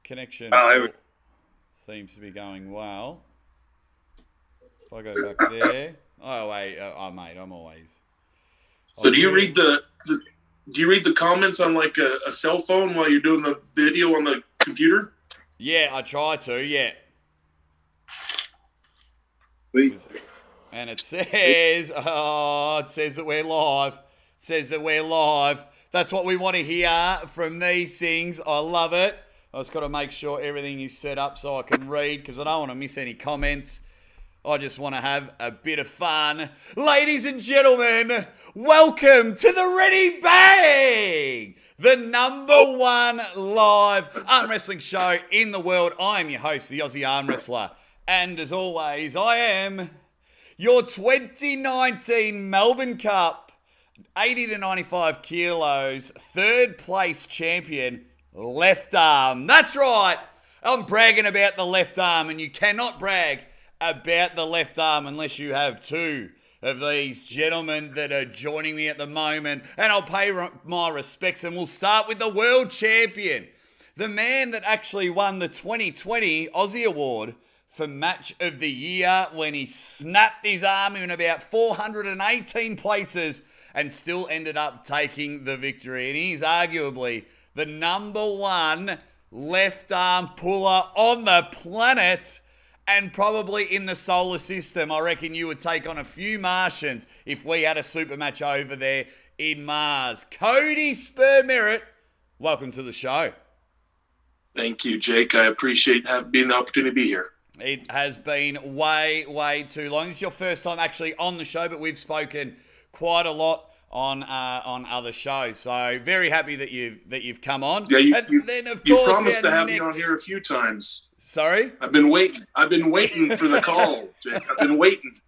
connection seems to be going well. If I go back there. Oh, wait. Mate, I'm always... So do you read the comments on like a cell phone while you're doing the video on the computer? Yeah, I try to, yeah. Sweet. And it says, it says that we're live. It says that we're live. That's what we want to hear from these things. I love it. I just got to make sure everything is set up so I can read because I don't want to miss any comments. I just want to have a bit of fun. Ladies and gentlemen, welcome to the Ready Bang, the number one live arm wrestling show in the world. I am your host, the Aussie Arm Wrestler. And as always, I am your 2019 Melbourne Cup 80 to 95 kilos, third place champion, left arm. That's right. I'm bragging about the left arm, and you cannot brag about the left arm unless you have two of these gentlemen that are joining me at the moment. And I'll pay my respects, and we'll start with the world champion, the man that actually won the 2020 Aussie Award for Match of the Year when he snapped his arm in about 418 places and still ended up taking the victory. And he's arguably the number one left arm puller on the planet and probably in the solar system. I reckon you would take on a few Martians if we had a super match over there in Mars. Cody Spur Merritt, welcome to the show. Thank you, Jake. I appreciate being the opportunity to be here. It has been way too long. This is your first time actually on the show, but we've spoken quite a lot on other shows. So very happy that you've come on. Yeah, you promised to have me on here a few times. Sorry? I've been waiting for the call, Jake. I've been waiting.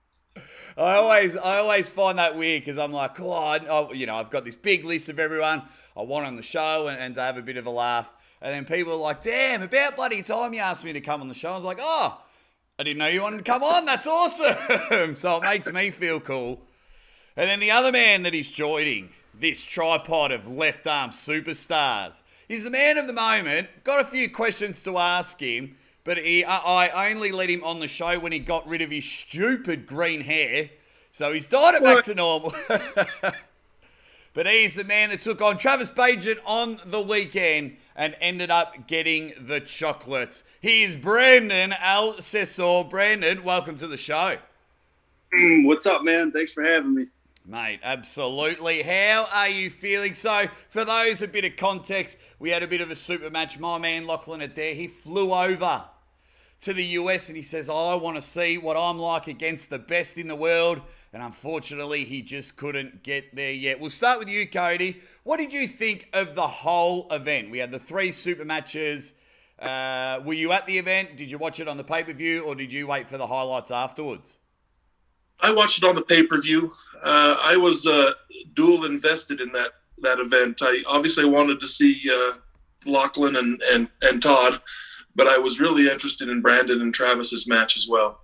I always find that weird because I'm like, I've got this big list of everyone I want on the show and to have a bit of a laugh. And then people are like, damn, about bloody time you asked me to come on the show. I was like, I didn't know you wanted to come on. That's awesome. So it makes me feel cool. And then the other man that is joining this tripod of left arm superstars is the man of the moment. Got a few questions to ask him, but I only let him on the show when he got rid of his stupid green hair. So he's dyed it back to normal. But he's the man that took on Travis Bagent on the weekend and ended up getting the chocolates. He is Brandon Ellsessor. Brandon, welcome to the show. What's up, man? Thanks for having me. Mate, absolutely. How are you feeling? So, for those, a bit of context, we had a bit of a super match. My man, Lachlan Adair, he flew over to the US and he says, I want to see what I'm like against the best in the world. And unfortunately, he just couldn't get there yet. We'll start with you, Cody. What did you think of the whole event? We had the 3 super matches. Were you at the event? Did you watch it on the pay-per-view or did you wait for the highlights afterwards? I watched it on the pay-per-view. I was dual invested in that event. I obviously wanted to see Lachlan and Todd, but I was really interested in Brandon and Travis's match as well.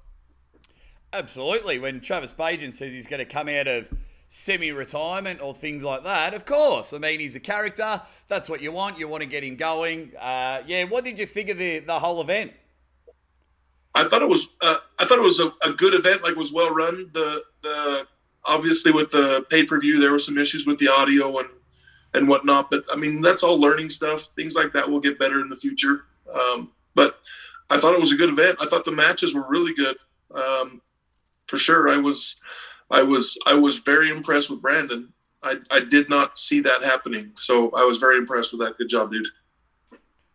Absolutely. When Travis Bagent says he's going to come out of semi-retirement or things like that, of course. I mean, he's a character. That's what you want. You want to get him going. What did you think of the whole event? I thought it was a good event. Like, it was well run. The obviously with the pay-per-view there were some issues with the audio and whatnot, but I mean that's all learning stuff. Things like that will get better in the future. But I thought it was a good event. I thought the matches were really good. For sure, I was very impressed with Brandon. I did not see that happening, so I was very impressed with that. Good job, dude.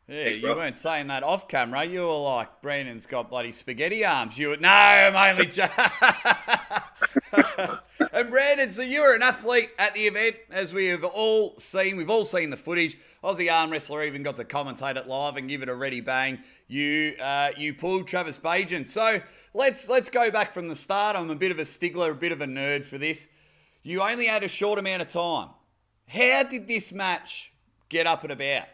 Yeah, you weren't saying that off camera. You were like, Brandon's got bloody spaghetti arms. You were, no, I'm only And Brandon, so you were an athlete at the event, as we have all seen. We've all seen the footage. Aussie Arm Wrestler even got to commentate it live and give it a ready bang. You pulled Travis Bagent. So let's go back from the start. I'm a bit of a stickler, a bit of a nerd for this. You only had a short amount of time. How did this match get up and about?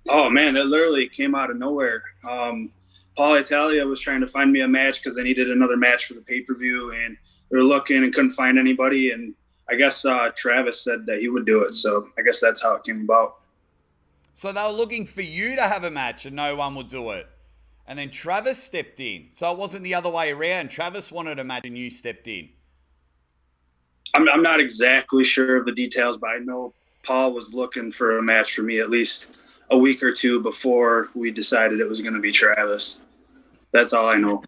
Oh, man, it literally came out of nowhere. Paul Italia was trying to find me a match because they needed another match for the pay-per-view, and they were looking and couldn't find anybody. And I guess Travis said that he would do it, so I guess that's how it came about. So they were looking for you to have a match and no one would do it. And then Travis stepped in. So it wasn't the other way around. Travis wanted a match and you stepped in. I'm not exactly sure of the details, but I know Paul was looking for a match for me at least a week or two before we decided it was going to be Travis. That's all I know.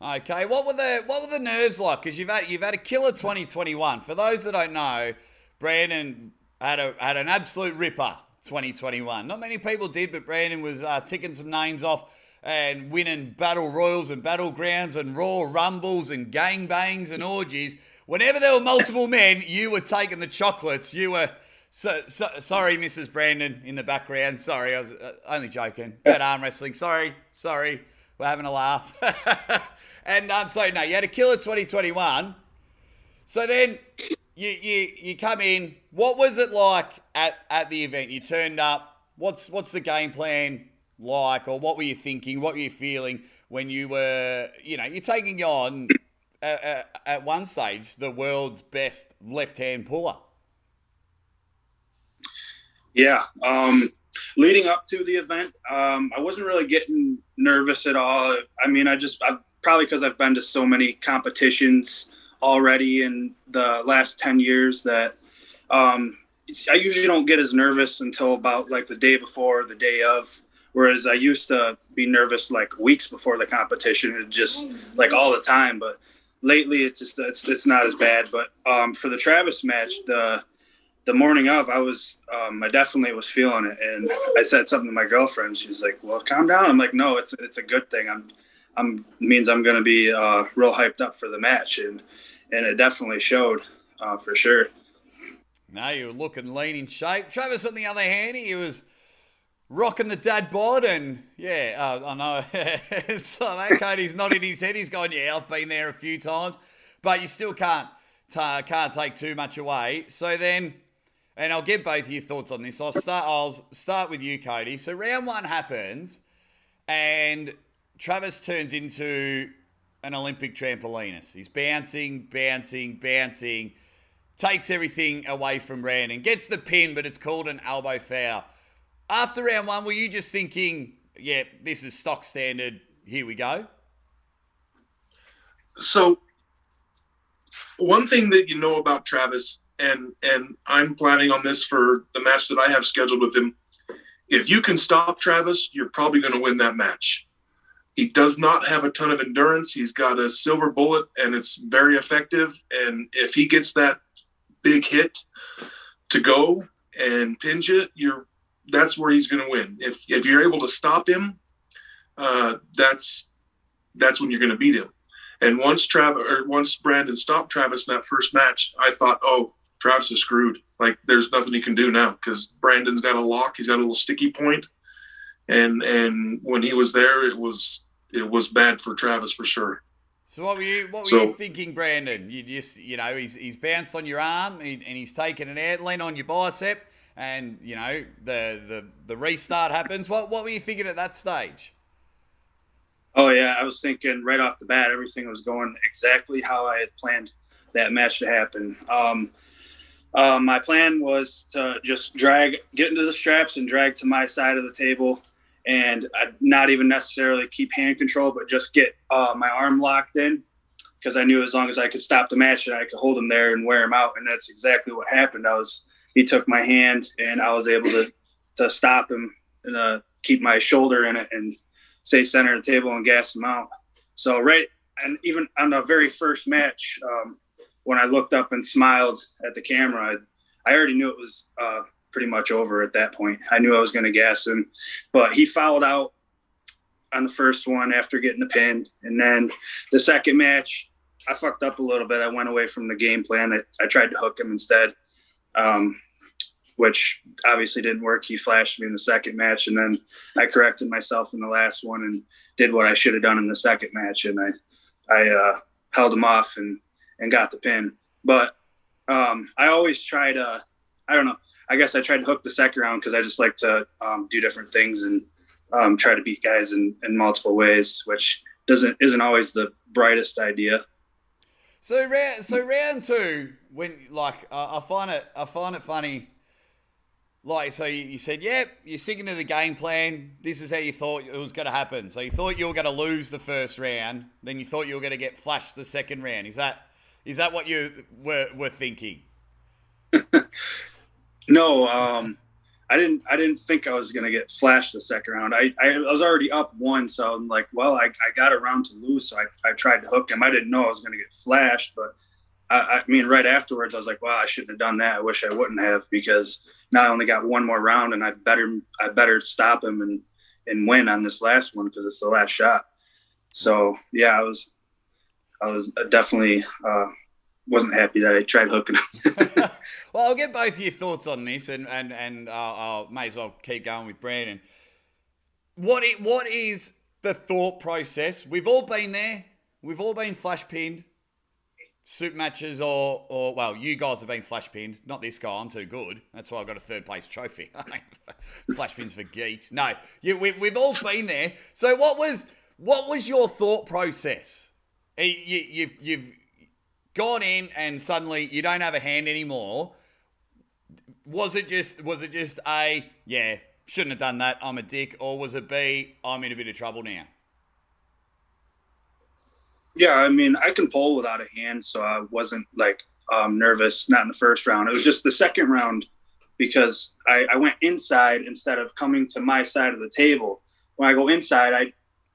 Okay, what were the nerves like? Because you've had a killer 2021. For those that don't know, Brandon had an absolute ripper 2021. Not many people did, but Brandon was ticking some names off and winning battle royals and battlegrounds and Raw Rumbles and gangbangs and orgies. Whenever there were multiple men, you were taking the chocolates. You were sorry, Mrs. Brandon in the background. Sorry, I was only joking about arm wrestling. Sorry, we're having a laugh. And so no, you had a killer 2021. So then you come in. What was it like at the event? You turned up. What's the game plan like, or what were you thinking? What were you feeling when you were, you're taking on at one stage the world's best left-hand puller? Yeah. Leading up to the event, I wasn't really getting nervous at all. I mean, I probably because I've been to so many competitions already in the last 10 years that I usually don't get as nervous until about like the day before, or the day of. Whereas I used to be nervous like weeks before the competition, it just like all the time. But lately, it's not as bad. But for the Travis match, the morning of, I definitely was feeling it, and I said something to my girlfriend. She's like, "Well, calm down." I'm like, "No, it's a good thing. Means I'm going to be real hyped up for the match," and it definitely showed for sure. No, you were looking lean in shape. Travis, on the other hand, he was rocking the dad bod, and I know. So that Cody's nodding his head. He's going, "Yeah, I've been there a few times," but you still can't take too much away. So then, and I'll get both of your thoughts on this. I'll start with you, Cody. So round one happens, and Travis turns into an Olympic trampolinist. He's bouncing, takes everything away from Brandon, gets the pin, but it's called an elbow foul. After round one, were you just thinking, yeah, this is stock standard, here we go? So one thing that you know about Travis, and I'm planning on this for the match that I have scheduled with him, if you can stop Travis, you're probably going to win that match. He does not have a ton of endurance. He's got a silver bullet, and it's very effective. And if he gets that big hit to go and pinch it, that's where he's going to win. If you're able to stop him, that's when you're going to beat him. And once Brandon stopped Travis in that first match, I thought, oh, Travis is screwed. Like, there's nothing he can do now because Brandon's got a lock. He's got a little sticky point. And when he was there, it was bad for Travis for sure. So what were you thinking, Brandon? You just, he's bounced on your arm and he's taken it out, lean on your bicep, and the restart happens. What were you thinking at that stage? Oh yeah, I was thinking right off the bat, everything was going exactly how I had planned that match to happen. My plan was to just get into the straps and drag to my side of the table, and I'd not even necessarily keep hand control, but just get my arm locked in, because I knew as long as I could stop the match, that I could hold him there and wear him out, and that's exactly what happened. He took my hand, and I was able to stop him and keep my shoulder in it and stay center of the table and gas him out. So and even on the very first match, when I looked up and smiled at the camera, I already knew it was pretty much over at that point. I knew I was going to gas him, but he fouled out on the first one after getting the pin. And then the second match, I fucked up a little bit. I went away from the game plan. I tried to hook him instead, which obviously didn't work. He flashed me in the second match, and then I corrected myself in the last one and did what I should have done in the second match. And I held him off and got the pin. But I always try to, I don't know, I guess I tried to hook the second round because I just like to do different things and try to beat guys in multiple ways, which isn't always the brightest idea. So round two, when I find it funny. Like, so you said, yep, you're sticking to the game plan. This is how you thought it was going to happen. So you thought you were going to lose the first round, then you thought you were going to get flashed the second round. Is that what you were thinking? No, I didn't think I was gonna get flashed the second round. I was already up one, so I'm like, well, I got a round to lose, so I tried to hook him. I didn't know I was gonna get flashed, but I mean, right afterwards, I was like, well, I shouldn't have done that. I wish I wouldn't have, because now I only got one more round, and I better stop him and win on this last one, because it's the last shot. So yeah, I was definitely wasn't happy that I tried hooking him. Well, I'll get both of your thoughts on this, and I'll may as well keep going with Brandon. What is the thought process? We've all been there. We've all been flash pinned. Suit matches or well, you guys have been flash pinned. Not this guy. I'm too good. That's why I got a third place trophy. Flash pins for geeks. No, we've all been there. So what was your thought process? You've gone in and suddenly you don't have a hand anymore. Was it just A, yeah, shouldn't have done that, I'm a dick, or was it B, I'm in a bit of trouble now? Yeah, I mean, I can pull without a hand, so I wasn't like nervous, not in the first round. It was just the second round, because I went inside instead of coming to my side of the table. When I go inside,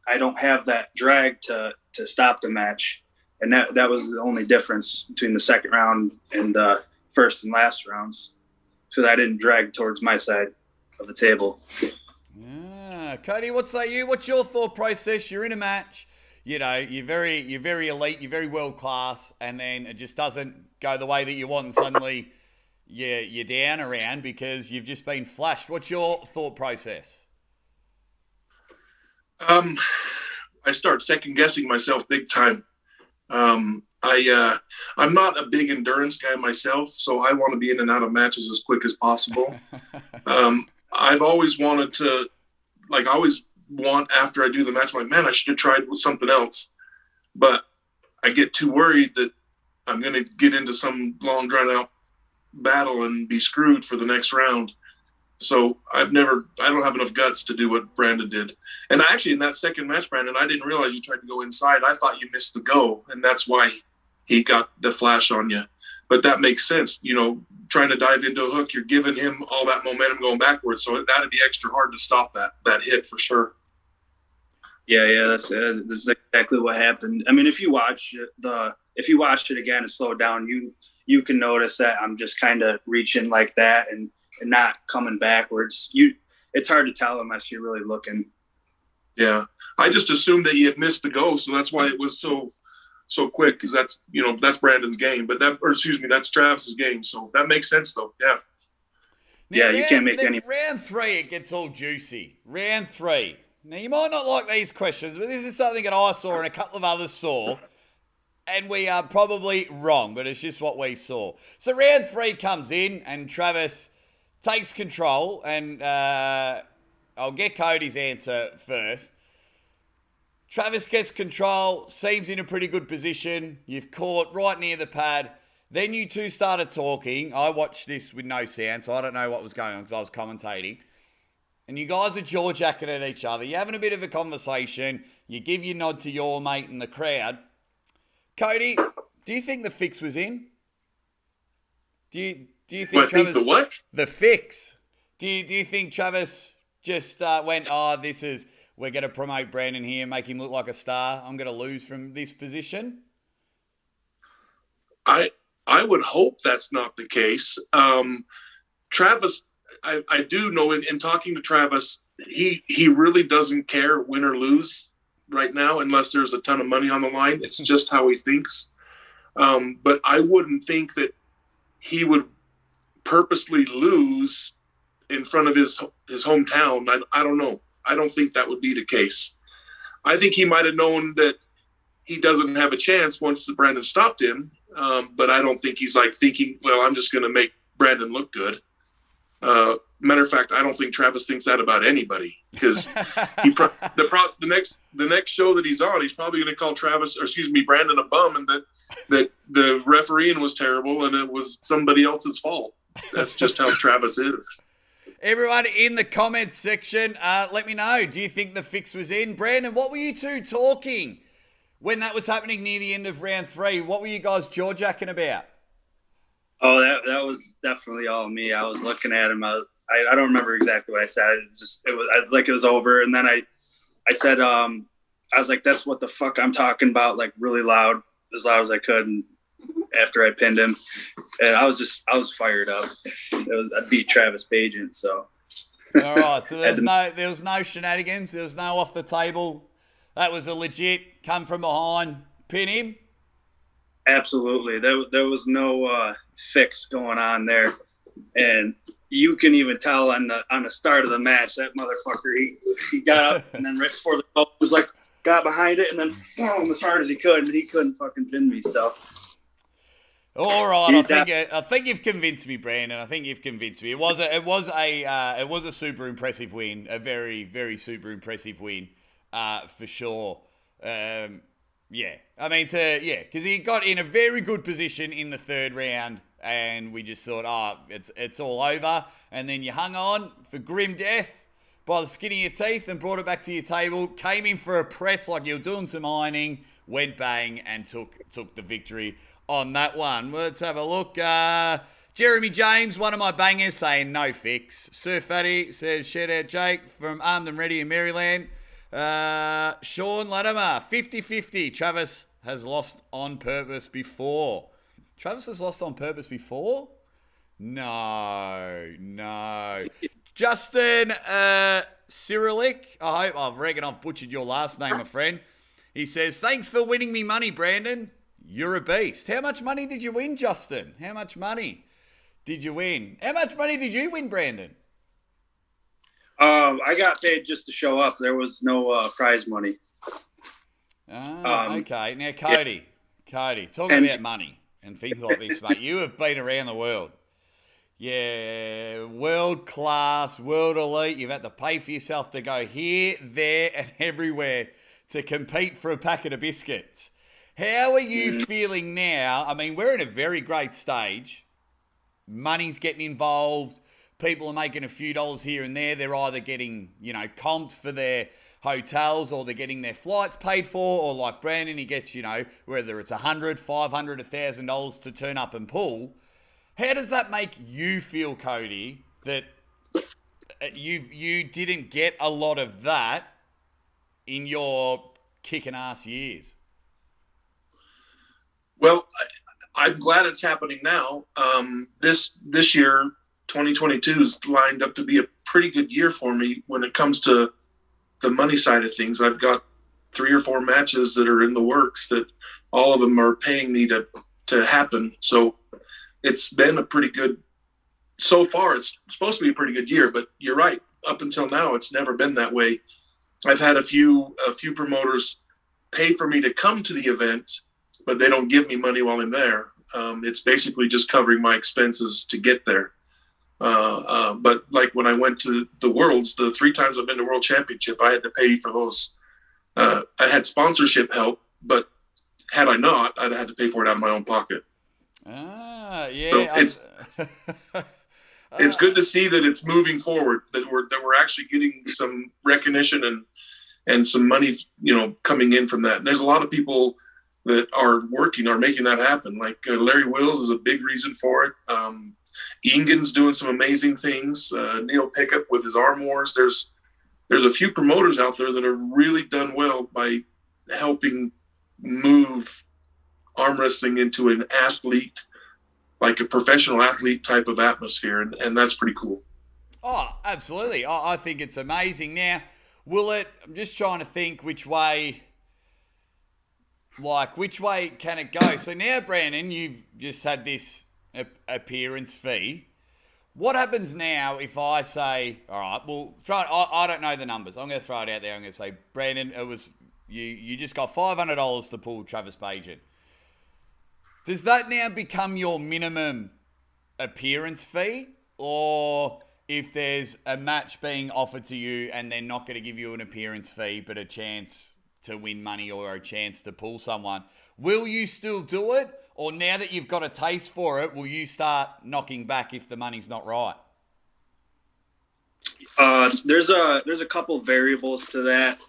I don't have that drag to stop the match. And that was the only difference between the second round and the first and last rounds. So that I didn't drag towards my side of the table. Cody, what say you? What's your thought process? You're in a match. You know, you're very elite, you're very world class, and then it just doesn't go the way that you want, and suddenly you're down around because you've just been flashed. What's your thought process? I start second guessing myself big time. I'm not a big endurance guy myself, so I want to be in and out of matches as quick as possible. I've always wanted to, like, I always want after I do the match, I'm like, man, I should have tried with something else. But I get too worried that I'm going to get into some long drawn out battle and be screwed for the next round. So I don't have enough guts to do what Brandon did. And actually in that second match, Brandon, I didn't realize you tried to go inside. I thought you missed the go, and that's why he got the flash on you. But that makes sense. You know, trying to dive into a hook, you're giving him all that momentum going backwards. So that'd be extra hard to stop that hit for sure. Yeah, this is exactly what happened. I mean, if you watch it again and slow it down, you can notice that I'm just kind of reaching like that and not coming backwards. It's hard to tell unless you're really looking. Yeah, I just assumed that you had missed the go, so that's why it was so quick, because that's Brandon's game, that's Travis's game. So that makes sense though. Yeah. Now, you can't make any. Round 3, it gets all juicy. Round 3. Now, you might not like these questions, but this is something that I saw and a couple of others saw, and we are probably wrong, but it's just what we saw. So round 3 comes in, and Travis takes control, and I'll get Cody's answer first. Travis gets control, seems in a pretty good position. You've caught right near the pad. Then you two started talking. I watched this with no sound, so I don't know what was going on because I was commentating. And you guys are jaw-jacking at each other. You're having a bit of a conversation. You give your nod to your mate in the crowd. Cody, do you think the fix was in? Do you think Travis... think the what? The fix. Do you think Travis just went, we're going to promote Brandon here, make him look like a star. I'm going to lose from this position? I would hope that's not the case. Travis... I do know in talking to Travis, he really doesn't care win or lose right now unless there's a ton of money on the line. It's just how he thinks. But I wouldn't think that he would purposely lose in front of his hometown. I don't know. I don't think that would be the case. I think he might have known that he doesn't have a chance once the Brandon stopped him. But I don't think he's like thinking, well, I'm just going to make Brandon look good. Matter of fact, I don't think Travis thinks that about anybody, because the next show that he's on, he's probably going to call Brandon a bum, and that the refereeing was terrible and it was somebody else's fault. That's just how Travis is. Everyone in the comments section, let me know. Do you think the fix was in? Brandon, what were you two talking when that was happening near the end of round 3? What were you guys jaw-jacking about? Oh, that was definitely all me. I was looking at him. I don't remember exactly what I said. It was over. And then I said, I was like, that's what the fuck I'm talking about, like really loud as I could. And after I pinned him, and I was fired up. I beat Travis Bagent, so. All right, so there was no shenanigans. There was no off the table. That was a legit come from behind, pin him. Absolutely, there was no fix going on there, and you can even tell on the start of the match that motherfucker he got up and then right before the goal was like got behind it and then boom as hard as he could, and he couldn't fucking pin me. So. All right, I think you've convinced me, Brandon. I think you've convinced me. It was a super impressive win, a very, very super impressive win, for sure. Yeah, I mean, because he got in a very good position in the third round, and we just thought, it's all over. And then you hung on for grim death by the skin of your teeth and brought it back to your table. Came in for a press like you were doing some ironing, went bang and took the victory on that one. Let's have a look. Jeremy James, one of my bangers, saying no fix. Sir Fatty says, shout out Jake from Armed and Ready in Maryland. Sean Latimer, 50-50. Travis has lost on purpose before. Travis has lost on purpose before? No. Justin Cyrillic, I reckon I've butchered your last name, my friend. He says, thanks for winning me money, Brandon. You're a beast. How much money did you win, Justin? How much money did you win? How much money did you win, Brandon? I got paid just to show up. There was no prize money. Okay. Now, Cody, talking about money and things like this, mate. You have been around the world. Yeah, world class, world elite. You've had to pay for yourself to go here, there, and everywhere to compete for a packet of biscuits. How are you feeling now? I mean, we're in a very great stage. Money's getting involved. People are making a few dollars here and there. They're either getting, comped for their hotels or they're getting their flights paid for, or like Brandon, he gets, whether it's $100, $500, $1,000 to turn up and pull. How does that make you feel, Cody, that you didn't get a lot of that in your kicking ass years? Well, I'm glad it's happening now. This year, 2022 is lined up to be a pretty good year for me when it comes to the money side of things. I've got 3 or 4 matches that are in the works that all of them are paying me to happen. So it's been a pretty good, so far it's supposed to be a pretty good year, but you're right. Up until now, it's never been that way. I've had a few promoters pay for me to come to the event, but they don't give me money while I'm there. It's basically just covering my expenses to get there. But like when I went to the Worlds, the 3 times I've been to World Championship, I had to pay for those. I had sponsorship help, but had I not, I'd have had to pay for it out of my own pocket. Yeah. So it's good to see that it's moving forward, that we're actually getting some recognition and some money, coming in from that. And there's a lot of people that are making that happen. Like Larry Wills is a big reason for it. Egan's doing some amazing things. Neil Pickup with his arm wars. There's a few promoters out there that have really done well by helping move arm wrestling into an athlete, like a professional athlete type of atmosphere. And that's pretty cool. Oh, absolutely. I think it's amazing. Now, I'm just trying to think which way can it go? So now, Brandon, you've just had this appearance fee. What happens now if I say, all right, well, I don't know the numbers. I'm going to throw it out there. I'm going to say, Brandon, it was you just got $500 to pull Travis Bagent. Does that now become your minimum appearance fee? Or if there's a match being offered to you and they're not going to give you an appearance fee, but a chance to win money or a chance to pull someone, will you still do it? Or now that you've got a taste for it, will you start knocking back if the money's not right? There's a couple variables to that.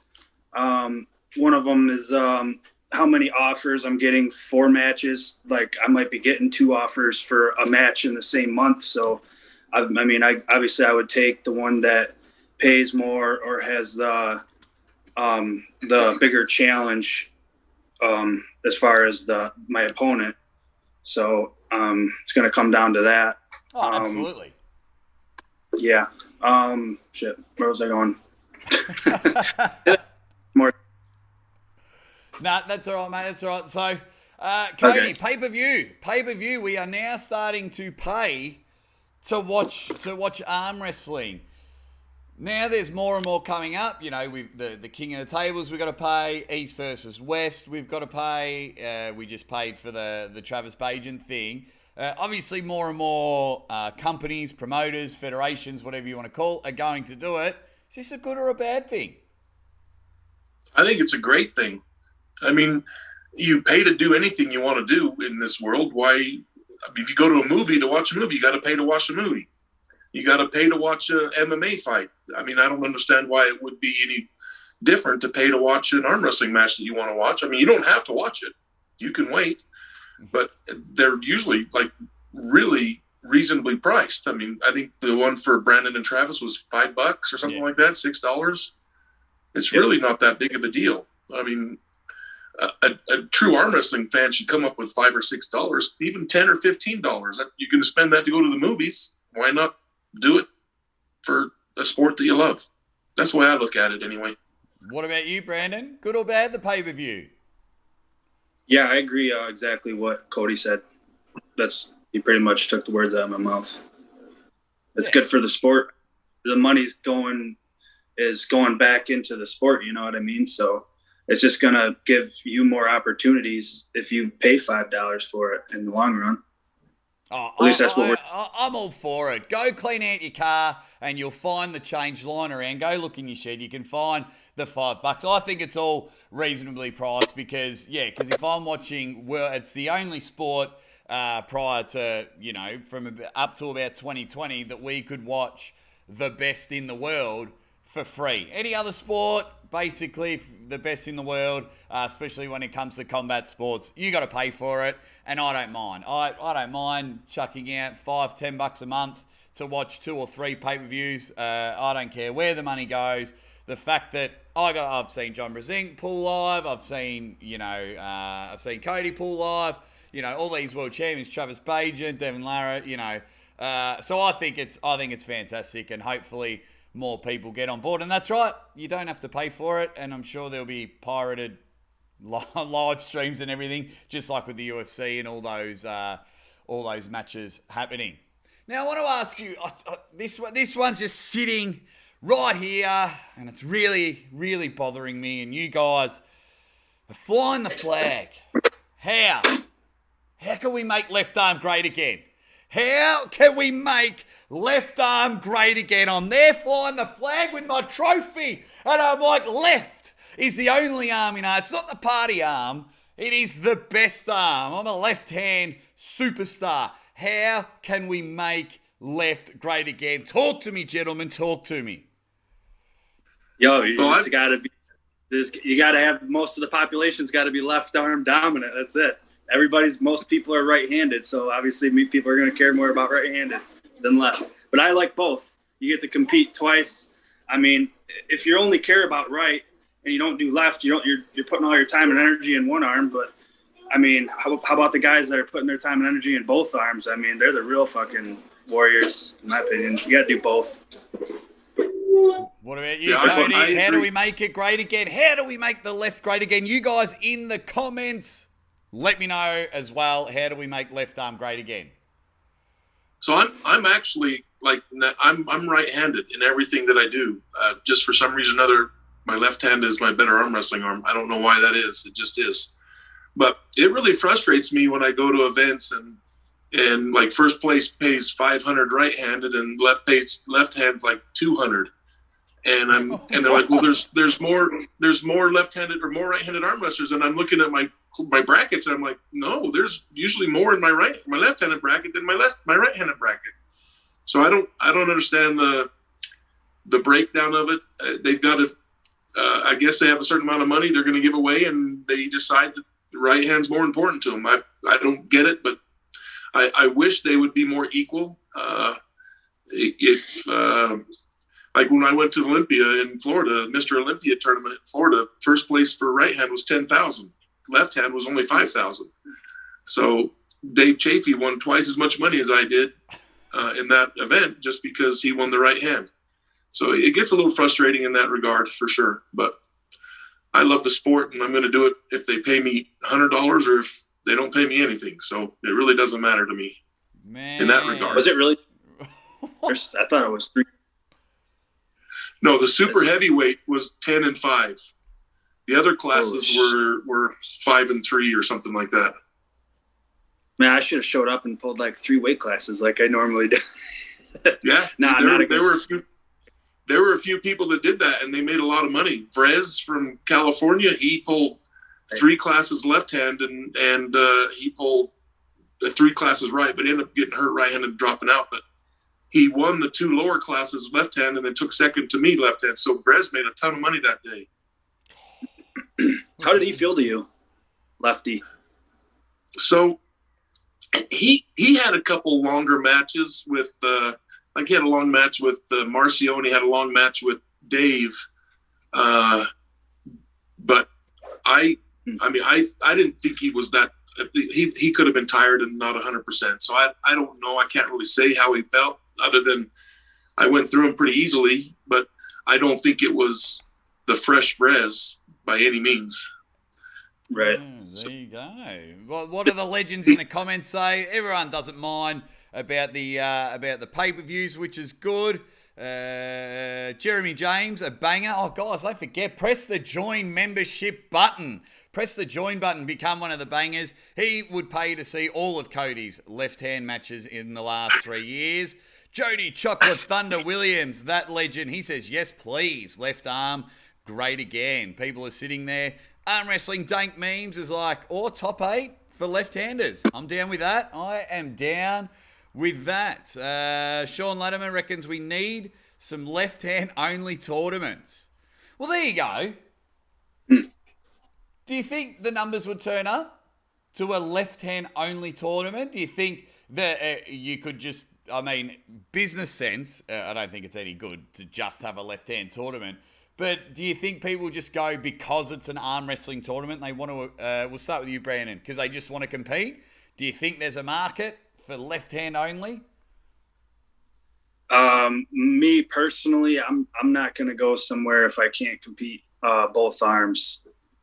One of them is how many offers I'm getting for matches. Like I might be getting 2 offers for a match in the same month. So, I obviously I would take the one that pays more or has the bigger challenge as far as my opponent. So it's going to come down to that. Oh, absolutely. Yeah. Shit. Where was I going? More. Nah, that's all right, mate. That's all right. So, Cody, Okay. pay-per-view. We are now starting to pay to watch arm wrestling. Now there's more and more coming up. You know, the king of the tables we've got to pay. East versus West we've got to pay. We just paid for the Travis Bagent thing. Obviously, more and more companies, promoters, federations, whatever you want to call, are going to do it. Is this a good or a bad thing? I think it's a great thing. I mean, you pay to do anything you want to do in this world. Why? I mean, if you go to a movie to watch a movie, you got to pay to watch a movie. You got to pay to watch a MMA fight. I mean, I don't understand why it would be any different to pay to watch an arm wrestling match that you want to watch. I mean, you don't have to watch it. You can wait, but they're usually like really reasonably priced. I mean, I think the one for Brandon and Travis was $5 or something like that, $6. It's really not that big of a deal. I mean, a true arm wrestling fan should come up with $5 or $6, even $10 or $15. You're going to spend that to go to the movies. Why not do it for a sport that you love? That's the way I look at it anyway. What about you, Brandon? Good or bad, the pay-per-view? Yeah, I agree exactly what Cody said. He pretty much took the words out of my mouth. It's good for the sport. The money's going back into the sport, you know what I mean? So it's just going to give you more opportunities if you pay $5 for it in the long run. Oh, At least that's what I'm all for it. Go clean out your car and you'll find the change lying around. Go look in your shed. You can find the $5. I think it's all reasonably priced because if I'm watching, well, it's the only sport prior to, from up to about 2020 that we could watch the best in the world for free. Any other sport, basically the best in the world, especially when it comes to combat sports, you got to pay for it, and I don't mind. I don't mind chucking out $5-10 a month to watch 2 or 3 pay-per-views. I don't care where the money goes. The fact that I've seen John Brezink pull live, I've seen Kody pull live, all these world champions, Travis Bagent, Devin Larratt, so I think it's fantastic, and hopefully more people get on board. And that's right, you don't have to pay for it, and I'm sure there'll be pirated live streams and everything, just like with the UFC and all those matches happening. Now I want to ask you, this one's just sitting right here, and it's really, really bothering me, and you guys are flying the flag. How can we make left arm great again? How can we make left arm great again? I'm there flying the flag with my trophy, and I'm like, left is the only arm in art. It's not the party arm. It is the best arm. I'm a left-hand superstar. How can we make left great again? Talk to me, gentlemen. Talk to me. Yo, you got to have most of the population's got to be left arm dominant. That's it. Most people are right-handed, so obviously people are going to care more about right-handed than left. But I like both. You get to compete twice. I mean, if you only care about right and you don't do left, you're putting all your time and energy in one arm. But I mean, how about the guys that are putting their time and energy in both arms? I mean, they're the real fucking warriors, in my opinion. You got to do both. What about you, Cody? How do we make it great again? How do we make the left great again? You guys in the comments, let me know as well. How do we make left arm great again? So I'm actually I'm right-handed in everything that I do. Just for some reason or another, my left hand is my better arm wrestling arm. I don't know why that is. It just is. But it really frustrates me when I go to events and like first place pays $500 right-handed and left hand's like $200. And they're like, well, there's more left-handed or more right-handed arm wrestlers, and I'm looking at my brackets, and I'm like, no, there's usually more in my left-handed bracket than my right-handed bracket. So I don't understand the breakdown of it, they've got to, I guess they have a certain amount of money they're going to give away, and they decide that the right hand's more important to them. I don't get it, but I wish they would be more equal. Like when I went to Olympia in Florida, Mr. Olympia tournament in Florida, first place for right hand was 10,000. Left hand was only 5,000. So Dave Chafee won twice as much money as I did in that event just because he won the right hand. So it gets a little frustrating in that regard for sure. But I love the sport, and I'm going to do it if they pay me $100 or if they don't pay me anything. So it really doesn't matter to me in that regard. Was it really? I thought it was 3. No, the super heavyweight was 10 and 5. The other classes were 5 and 3 or something like that. Man, I should have showed up and pulled like 3 weight classes like I normally do. Yeah, there were a few people that did that, and they made a lot of money. Vrez from California, he pulled 3 classes left hand, and he pulled 3 classes right, but ended up getting hurt right hand and dropping out. But he won the 2 lower classes left hand, and then took second to me left hand. So Vrez made a ton of money that day. How did he feel to you, lefty? So he had a couple longer matches with like he had a long match with Marcio, and he had a long match with Dave. But I didn't think he was that. He could have been tired and not 100%. So I don't know. I can't really say how he felt, other than I went through him pretty easily. But I don't think it was the fresh Vrez by any means. Right. There you go. Well, what do the legends in the comments say? Everyone doesn't mind about the pay-per-views, which is good. Jeremy James, a banger. Oh, guys, don't forget, press the join membership button. Press the join button, become one of the bangers. He would pay to see all of Cody's left-hand matches in the last 3 years. Jody Chocolate Thunder Williams, that legend, he says, yes, please. Left arm, great again. People are sitting there. Arm Wrestling Dank Memes is like, top 8 for left-handers. I'm down with that. I am down with that. Sean Latimer reckons we need some left-hand only tournaments. Well, there you go. Do you think the numbers would turn up to a left-hand only tournament? Do you think that you could just, business sense, I don't think it's any good to just have a left-hand tournament. But do you think people just go because it's an arm wrestling tournament? They want to. We'll start with you, Brandon, because they just want to compete. Do you think there's a market for left hand only? Me personally, I'm not going to go somewhere if I can't compete both arms.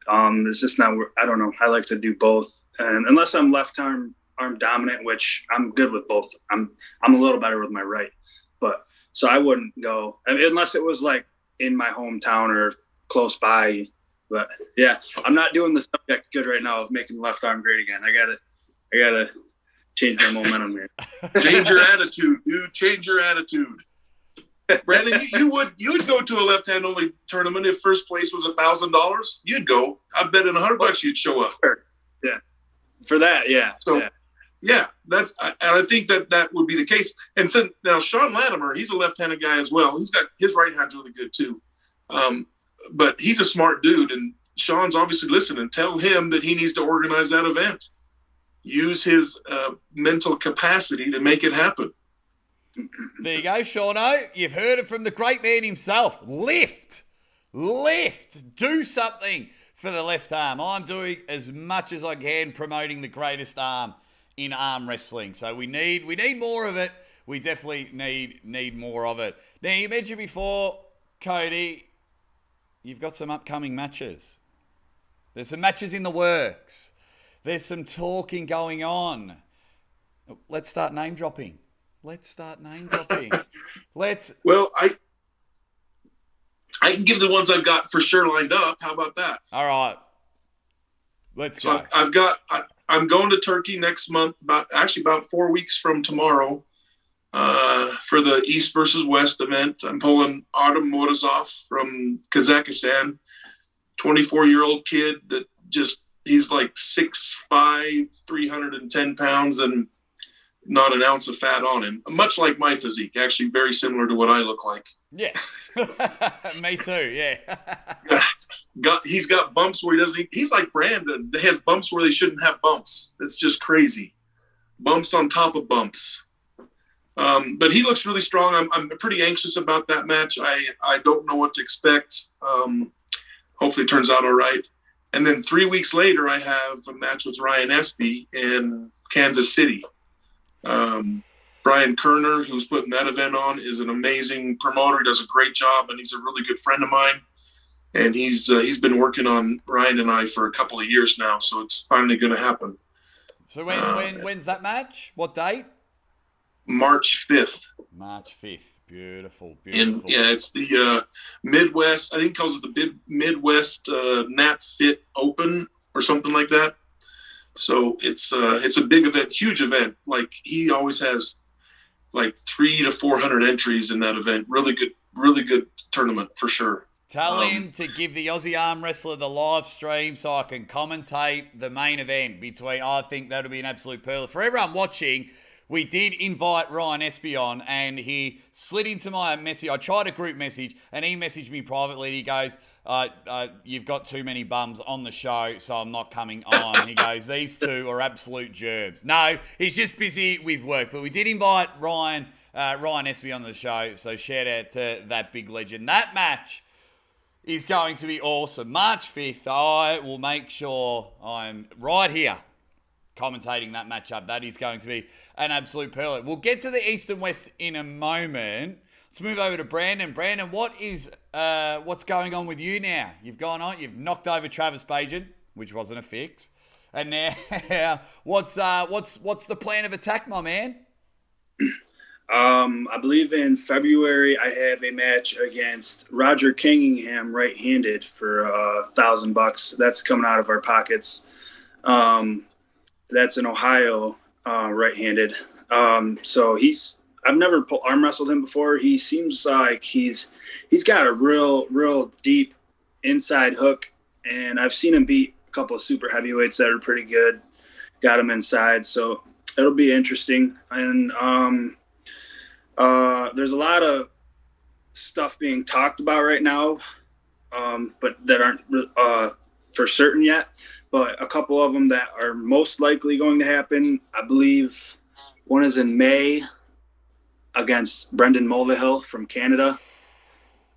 It's just not. I don't know. I like to do both, and unless I'm left arm dominant, which I'm good with both. I'm a little better with my right, but so I wouldn't go unless it was like in my hometown or close by. But yeah, I'm not doing the subject good right now of making left arm great again. I gotta change my momentum here. Change your attitude, dude. Change your attitude. Brandon, you would go to a left hand only tournament if first place was $1,000. You'd go. I bet in $100 you'd show up. Yeah, for that, yeah. So yeah, I think that would be the case. And so now Sean Latimer, he's a left-handed guy as well. He's got his right hand's really good too. But he's a smart dude, and Sean's obviously listening. Tell him that he needs to organize that event. Use his mental capacity to make it happen. There you go, Shauno. You've heard it from the great man himself. Lift. Do something for the left arm. I'm doing as much as I can promoting the greatest arm in arm wrestling. So we need more of it. We definitely need more of it. Now, you mentioned before, Cody, you've got some upcoming matches. There's some matches in the works. There's some talking going on. Let's start name dropping. Well, I can give the ones I've got for sure lined up. How about that? All right. Let's go. I'm going to Turkey next month, about 4 weeks from tomorrow, for the East versus West event. I'm pulling Adam Morozov from Kazakhstan, 24-year-old kid that he's like 6'5", 310 pounds, and not an ounce of fat on him. Much like my physique, actually very similar to what I look like. Yeah. Me too, yeah. He's got bumps where he doesn't. He's like Brandon. He has bumps where they shouldn't have bumps. It's just crazy. Bumps on top of bumps. But he looks really strong. I'm pretty anxious about that match. I don't know what to expect. Hopefully it turns out all right. And then 3 weeks later, I have a match with Ryan Espy in Kansas City. Brian Kerner, who's putting that event on, is an amazing promoter. He does a great job, and he's a really good friend of mine. And he's been working on Ryan and I for a couple of years now, so it's finally going to happen. So when's that match? What date? March 5th. March 5th. Beautiful. It's the Midwest. I think he calls it the Midwest Nat Fit Open or something like that. So it's a big event, huge event. Like he always has like 300 to 400 entries in that event. Really good tournament for sure. Tell him to give the Aussie Arm Wrestler the live stream so I can commentate the main event between. I think that'll be an absolute pearl. For everyone watching, we did invite Ryan Espy on, and he slid into my message. I tried a group message, and he messaged me privately. He goes, you've got too many bums on the show, so I'm not coming on. He goes, these two are absolute gerbs. No, he's just busy with work. But we did invite Ryan Espy on the show, so shout out to that big legend. That match is going to be awesome. March 5th, I will make sure I'm right here commentating that matchup. That is going to be an absolute pearl. We'll get to the East and West in a moment. Let's move over to Brandon. Brandon, what's going on with you now? You've knocked over Travis Bagent, which wasn't a fix. And now, what's the plan of attack, my man? I believe in February I have a match against Roger Kingingham, right-handed, for $1,000. That's coming out of our pockets. That's in Ohio, right-handed. So I've never arm wrestled him before. He seems like he's got a real deep inside hook, and I've seen him beat a couple of super heavyweights that are pretty good. Got him inside, so it'll be interesting. And there's a lot of stuff being talked about right now, but that aren't for certain yet. But a couple of them that are most likely going to happen, I believe one is in May against Brendan Mulvihill from Canada.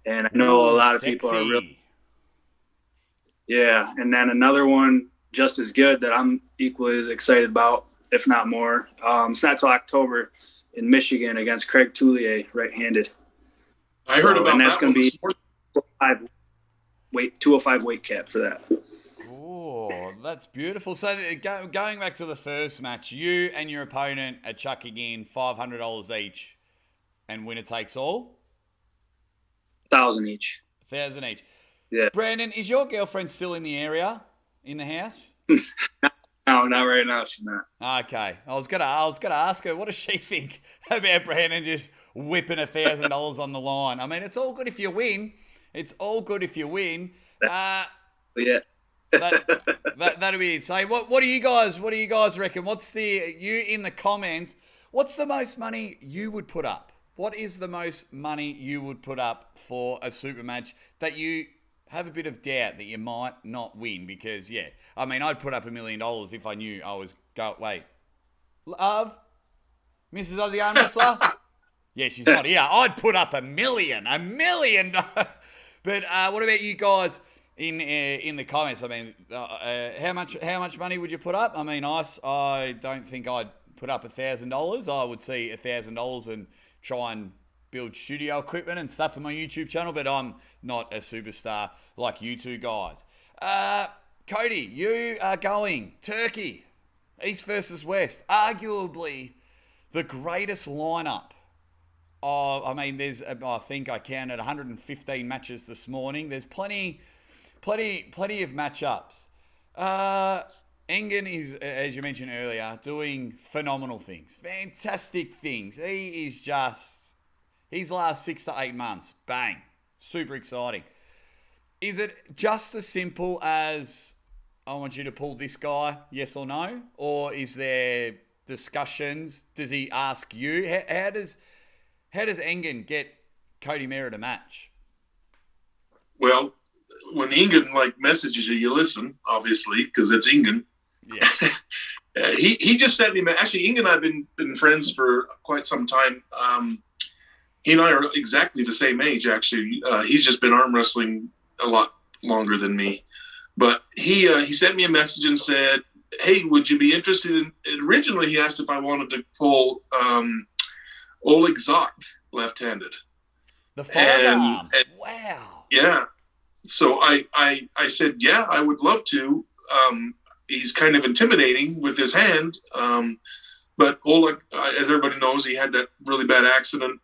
And I know a lot of people are really... Yeah, and then another one just as good that I'm equally as excited about, if not more. It's not till October in Michigan against Craig Toulier, right-handed. I heard about and that's that going to be 205 205 weight cap for that. Oh, that's beautiful. So going back to the first match, you and your opponent are chucking in $500 each, and winner takes all? 1,000 each. 1,000 each. Yeah. Brandon, is your girlfriend still in the area, in the house? No, not right now. She's not. Okay. I was gonna ask her, what does she think about Brandon just whipping $1,000 on the line? I mean, it's all good if you win. Yeah. That'll be insane. What do you guys reckon? You in the comments? What's the most money you would put up? What is the most money you would put up for a super match that you have a bit of doubt that you might not win? Because I mean, I'd put up $1 million if I knew I was wait, love, Mrs. Aussie Arm Wrestler. Yeah, she's not here. I'd put up $1 million. But what about you guys? In the comments, I mean, how much money would you put up? I mean, I don't think I'd put up $1,000. I would see $1,000 and try and build studio equipment and stuff for my YouTube channel, but I'm not a superstar like you two guys. Cody, you are going Turkey, East versus West, arguably the greatest lineup. I mean, I think I counted 115 matches this morning. There's plenty of matchups. Engen is, as you mentioned earlier, doing phenomenal things. Fantastic things. He is just, his last 6 to 8 months, bang. Super exciting. Is it just as simple as, I want you to pull this guy, yes or no? Or is there discussions? Does he ask you? How does Engen get Cody Merritt a match? Well, when Ingen messages you, you listen, obviously, because it's Ingen. Yeah. He just sent me. Actually, Ingen and I have been friends for quite some time. He and I are exactly the same age. Actually, he's just been arm wrestling a lot longer than me. But he sent me a message and said, "Hey, would you be interested in?" Originally, he asked if I wanted to pull Oleg Zok left-handed. The firearm. Wow. Yeah. So I said, yeah, I would love to. He's kind of intimidating with his hand. But Oleg, as everybody knows, he had that really bad accident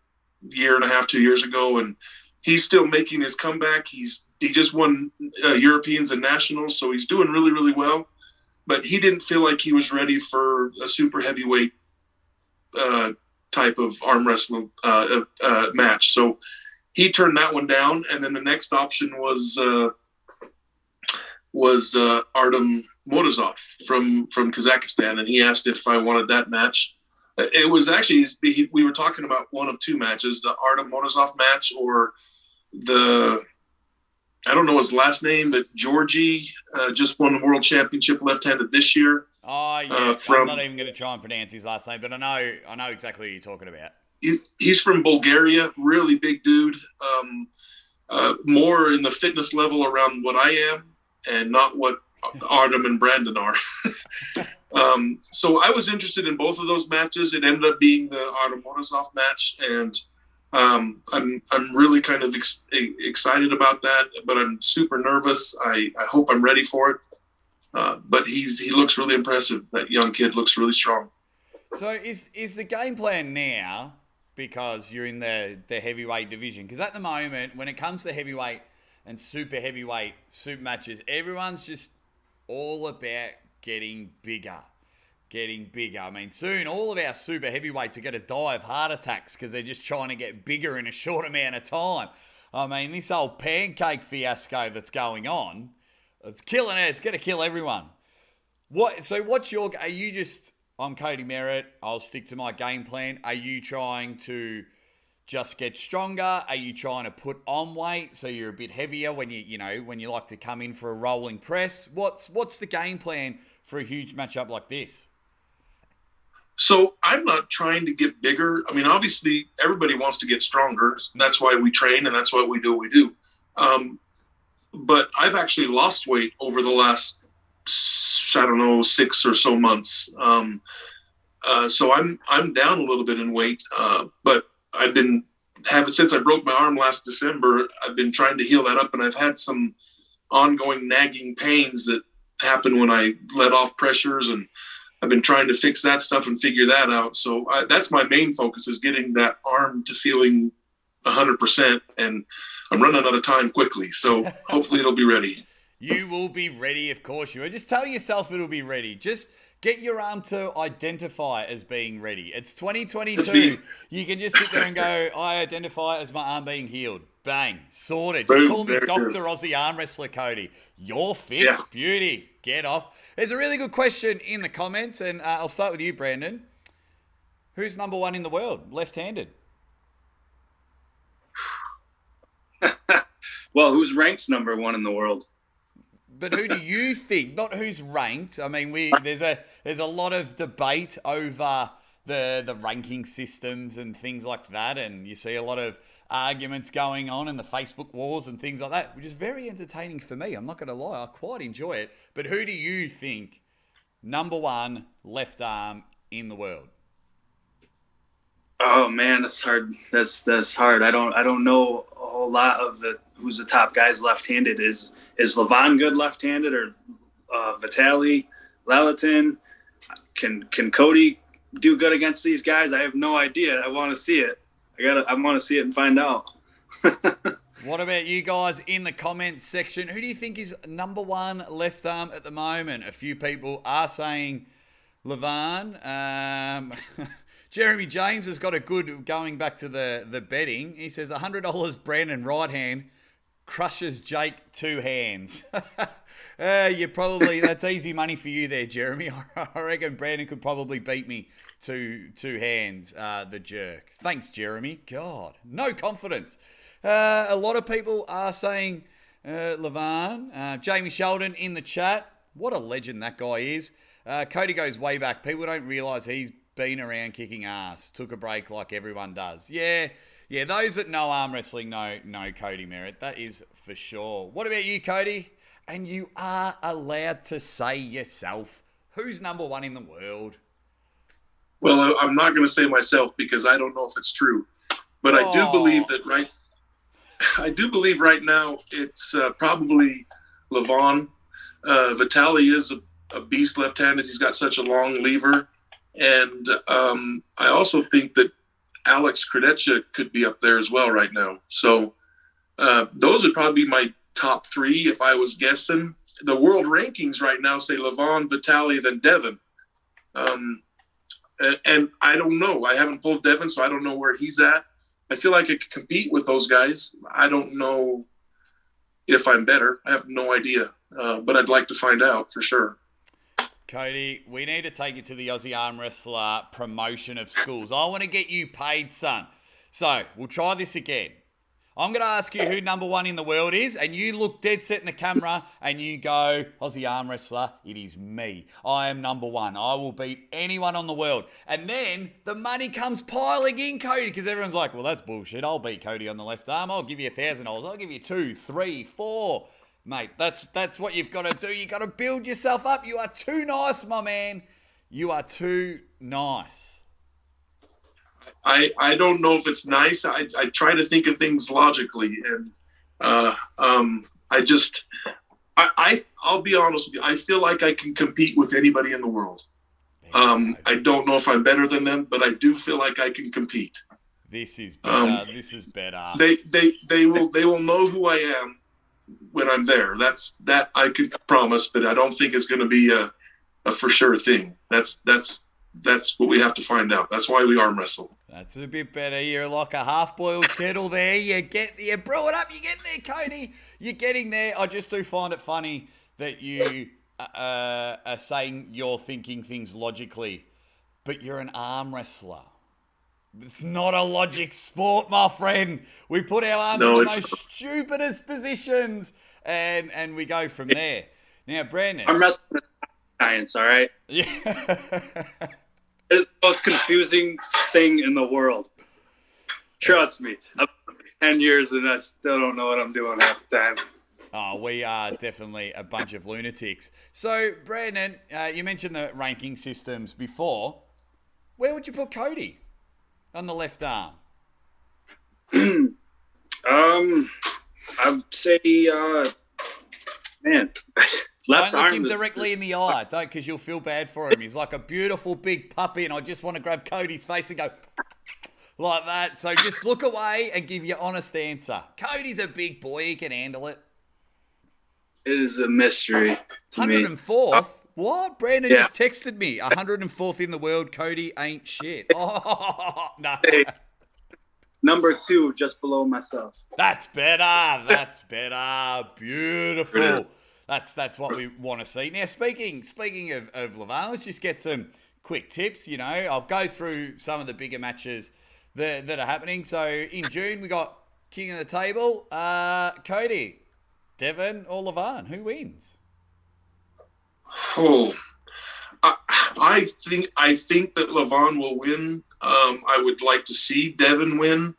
year and a half, 2 years ago, and he's still making his comeback. He just won Europeans and nationals, so he's doing really, really well. But he didn't feel like he was ready for a super heavyweight type of arm wrestling match. So he turned that one down, and then the next option was Artem Morozov from Kazakhstan, and he asked if I wanted that match. It was actually, we were talking about one of two matches, the Artem Morozov match or I don't know his last name, but Georgie just won the World Championship left-handed this year. Oh, yeah. I'm not even going to try and pronounce his last name, but I know exactly who you're talking about. He's from Bulgaria, really big dude, more in the fitness level around what I am and not what Artem and Brandon are. So I was interested in both of those matches. It ended up being the Artem Morozov match, and I'm really kind of excited about that, but I'm super nervous. I hope I'm ready for it. But he looks really impressive. That young kid looks really strong. So is the game plan now, because you're in the heavyweight division? Because at the moment, when it comes to heavyweight and super heavyweight super matches, everyone's just all about getting bigger. I mean, soon all of our super heavyweights are going to die of heart attacks because they're just trying to get bigger in a short amount of time. I mean, this old pancake fiasco that's going on, it's killing it. It's going to kill everyone. Are you just, I'm Cody Merritt, I'll stick to my game plan. Are you trying to just get stronger? Are you trying to put on weight so you're a bit heavier when you like to come in for a rolling press? What's the game plan for a huge matchup like this? So I'm not trying to get bigger. I mean, obviously everybody wants to get stronger. That's why we train and that's why we do what we do. But I've actually lost weight over the last, 6 or so months. So I'm down a little bit in weight, but I've been since I broke my arm last December, I've been trying to heal that up, and I've had some ongoing nagging pains that happen when I let off pressures, and I've been trying to fix that stuff and figure that out. So that's my main focus, is getting that arm to feeling 100%, and I'm running out of time quickly. So hopefully it'll be ready. You will be ready, of course you will. Just tell yourself it'll be ready. Just get your arm to identify as being ready. It's 2022. You can just sit there and go, I identify as my arm being healed. Bang. Sorted. Just call me Dr. Aussie Arm Wrestler Cody. You're fit. Yeah. Beauty. Get off. There's a really good question in the comments, and I'll start with you, Brandon. Who's number one in the world, left-handed? Well, who's ranked number one in the world? But who do you think? Not who's ranked. I mean, there's a lot of debate over the ranking systems and things like that, and you see a lot of arguments going on in the Facebook wars and things like that, which is very entertaining for me. I'm not going to lie, I quite enjoy it. But who do you think number one left arm in the world? Oh man, that's hard. That's hard. I don't know a whole lot of who's the top guys left-handed. Is Levan good left-handed, or Vitaly Lalatin? Can Cody do good against these guys? I have no idea. I want to see it. I want to see it and find out. What about you guys in the comments section? Who do you think is number one left arm at the moment? A few people are saying Levan. Jeremy James has got a good, going back to the betting. He says $100 Brandon right hand. crushes Jake 2 hands. That's easy money for you there, Jeremy. I reckon Brandon could probably beat me two hands, the jerk. Thanks, Jeremy. God, no confidence. A lot of people are saying Levan. Jamie Sheldon in the chat. What a legend that guy is. Cody goes way back. People don't realise he's been around kicking ass. Took a break like everyone does. Yeah, those that know arm wrestling know Cody Merritt. That is for sure. What about you, Cody? And you are allowed to say yourself, who's number 1 in the world? Well, I'm not going to say myself because I don't know if it's true. But I do believe that right now it's probably Levon. Vitaly is a beast left-handed. He's got such a long lever. And I also think that Alex Kredicha could be up there as well right now. So those would probably be my top 3 if I was guessing. The world rankings right now say Levon, Vitaly, then Devin. And I don't know. I haven't pulled Devin, so I don't know where he's at. I feel like I could compete with those guys. I don't know if I'm better. I have no idea. But I'd like to find out for sure. Cody, we need to take you to the Aussie Arm Wrestler promotion of schools. I want to get you paid, son. So we'll try this again. I'm going to ask you who number 1 in the world is, and you look dead set in the camera, and you go, Aussie Arm Wrestler, it is me. I am number 1. I will beat anyone on the world. And then the money comes piling in, Cody, because everyone's like, well, that's bullshit. I'll beat Cody on the left arm. I'll give you $1,000. I'll give you 2, 3, 4. Mate, that's what you've got to do. You've got to build yourself up. You are too nice, my man. You are too nice. I don't know if it's nice. I try to think of things logically, and I'll be honest with you. I feel like I can compete with anybody in the world. I don't know if I'm better than them, but I do feel like I can compete. This is better. This is better. They will know who I am when I'm there. That I can promise, but I don't think it's going to be a for sure thing. That's what we have to find out. That's why we arm wrestle. That's a bit better. You're like a half-boiled kettle there. You brew it up. You get there, Cody. You're getting there. I just do find it funny that you are saying you're thinking things logically, but you're an arm wrestler. It's not a logic sport, my friend. We put our arms in the most stupidest positions, and we go from there. Now, Brandon. I'm wrestling science, all right? Yeah. It's the most confusing thing in the world. Trust me. I've been 10 years and I still don't know what I'm doing half the time. Oh, we are definitely a bunch of lunatics. So, Brandon, you mentioned the ranking systems before. Where would you put Cody on the left arm? I'd say, left don't arm. look him directly in the eye, don't, because you'll feel bad for him. He's like a beautiful big puppy, and I just want to grab Cody's face and go like that. So just look away and give your honest answer. Cody's a big boy; he can handle it. It is a mystery to 104th? What? Brandon just texted me. 104th in the world. Cody ain't shit. Oh no. Hey, number 2, just below myself. That's better. That's better. Beautiful. That's what we want to see. Now, speaking of Levan, let's just get some quick tips. You know, I'll go through some of the bigger matches that are happening. So in June, we got King of the Table. Cody, Devin, or Levan? Who wins? Oh, I think that Levan will win. I would like to see Devin win.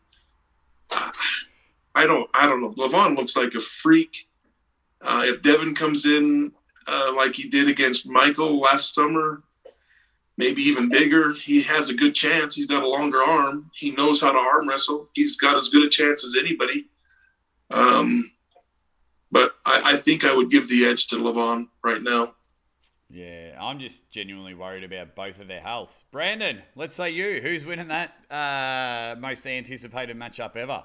I don't know. Levan looks like a freak. If Devin comes in like he did against Michael last summer, maybe even bigger, he has a good chance. He's got a longer arm. He knows how to arm wrestle. He's got as good a chance as anybody. But I think I would give the edge to Levan right now. Yeah, I'm just genuinely worried about both of their healths. Brandon, let's say you. Who's winning that most anticipated matchup ever?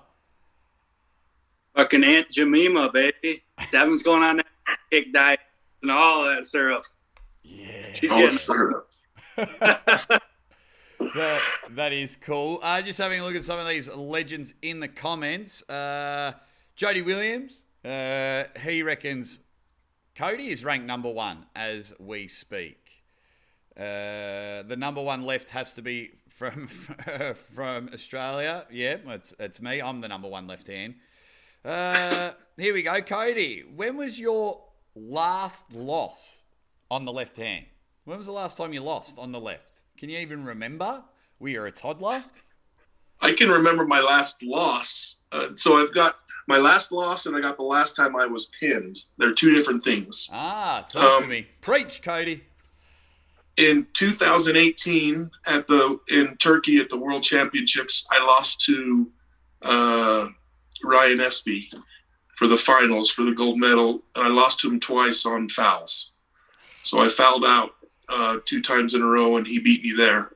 Fucking Aunt Jemima, baby. Devin's going on that kick diet and all that syrup. Yeah. She's All getting syrup. That is cool. Just having a look at some of these legends in the comments. Jody Williams, He reckons Cody is ranked number 1 as we speak. The number 1 left has to be from Australia. Yeah, it's me. I'm the number 1 left hand. Here we go, Cody. When was your last loss on the left hand? When was the last time you lost on the left? Can you even remember? Were you a toddler? I can remember my last loss. So I've got my last loss and I got the last time I was pinned. They're two different things. Talk to me. Preach, Cody. In 2018 in Turkey at the World Championships, I lost to Ryan Espy for the finals for the gold medal. And I lost to him twice on fouls. So I fouled out 2 times in a row and he beat me there.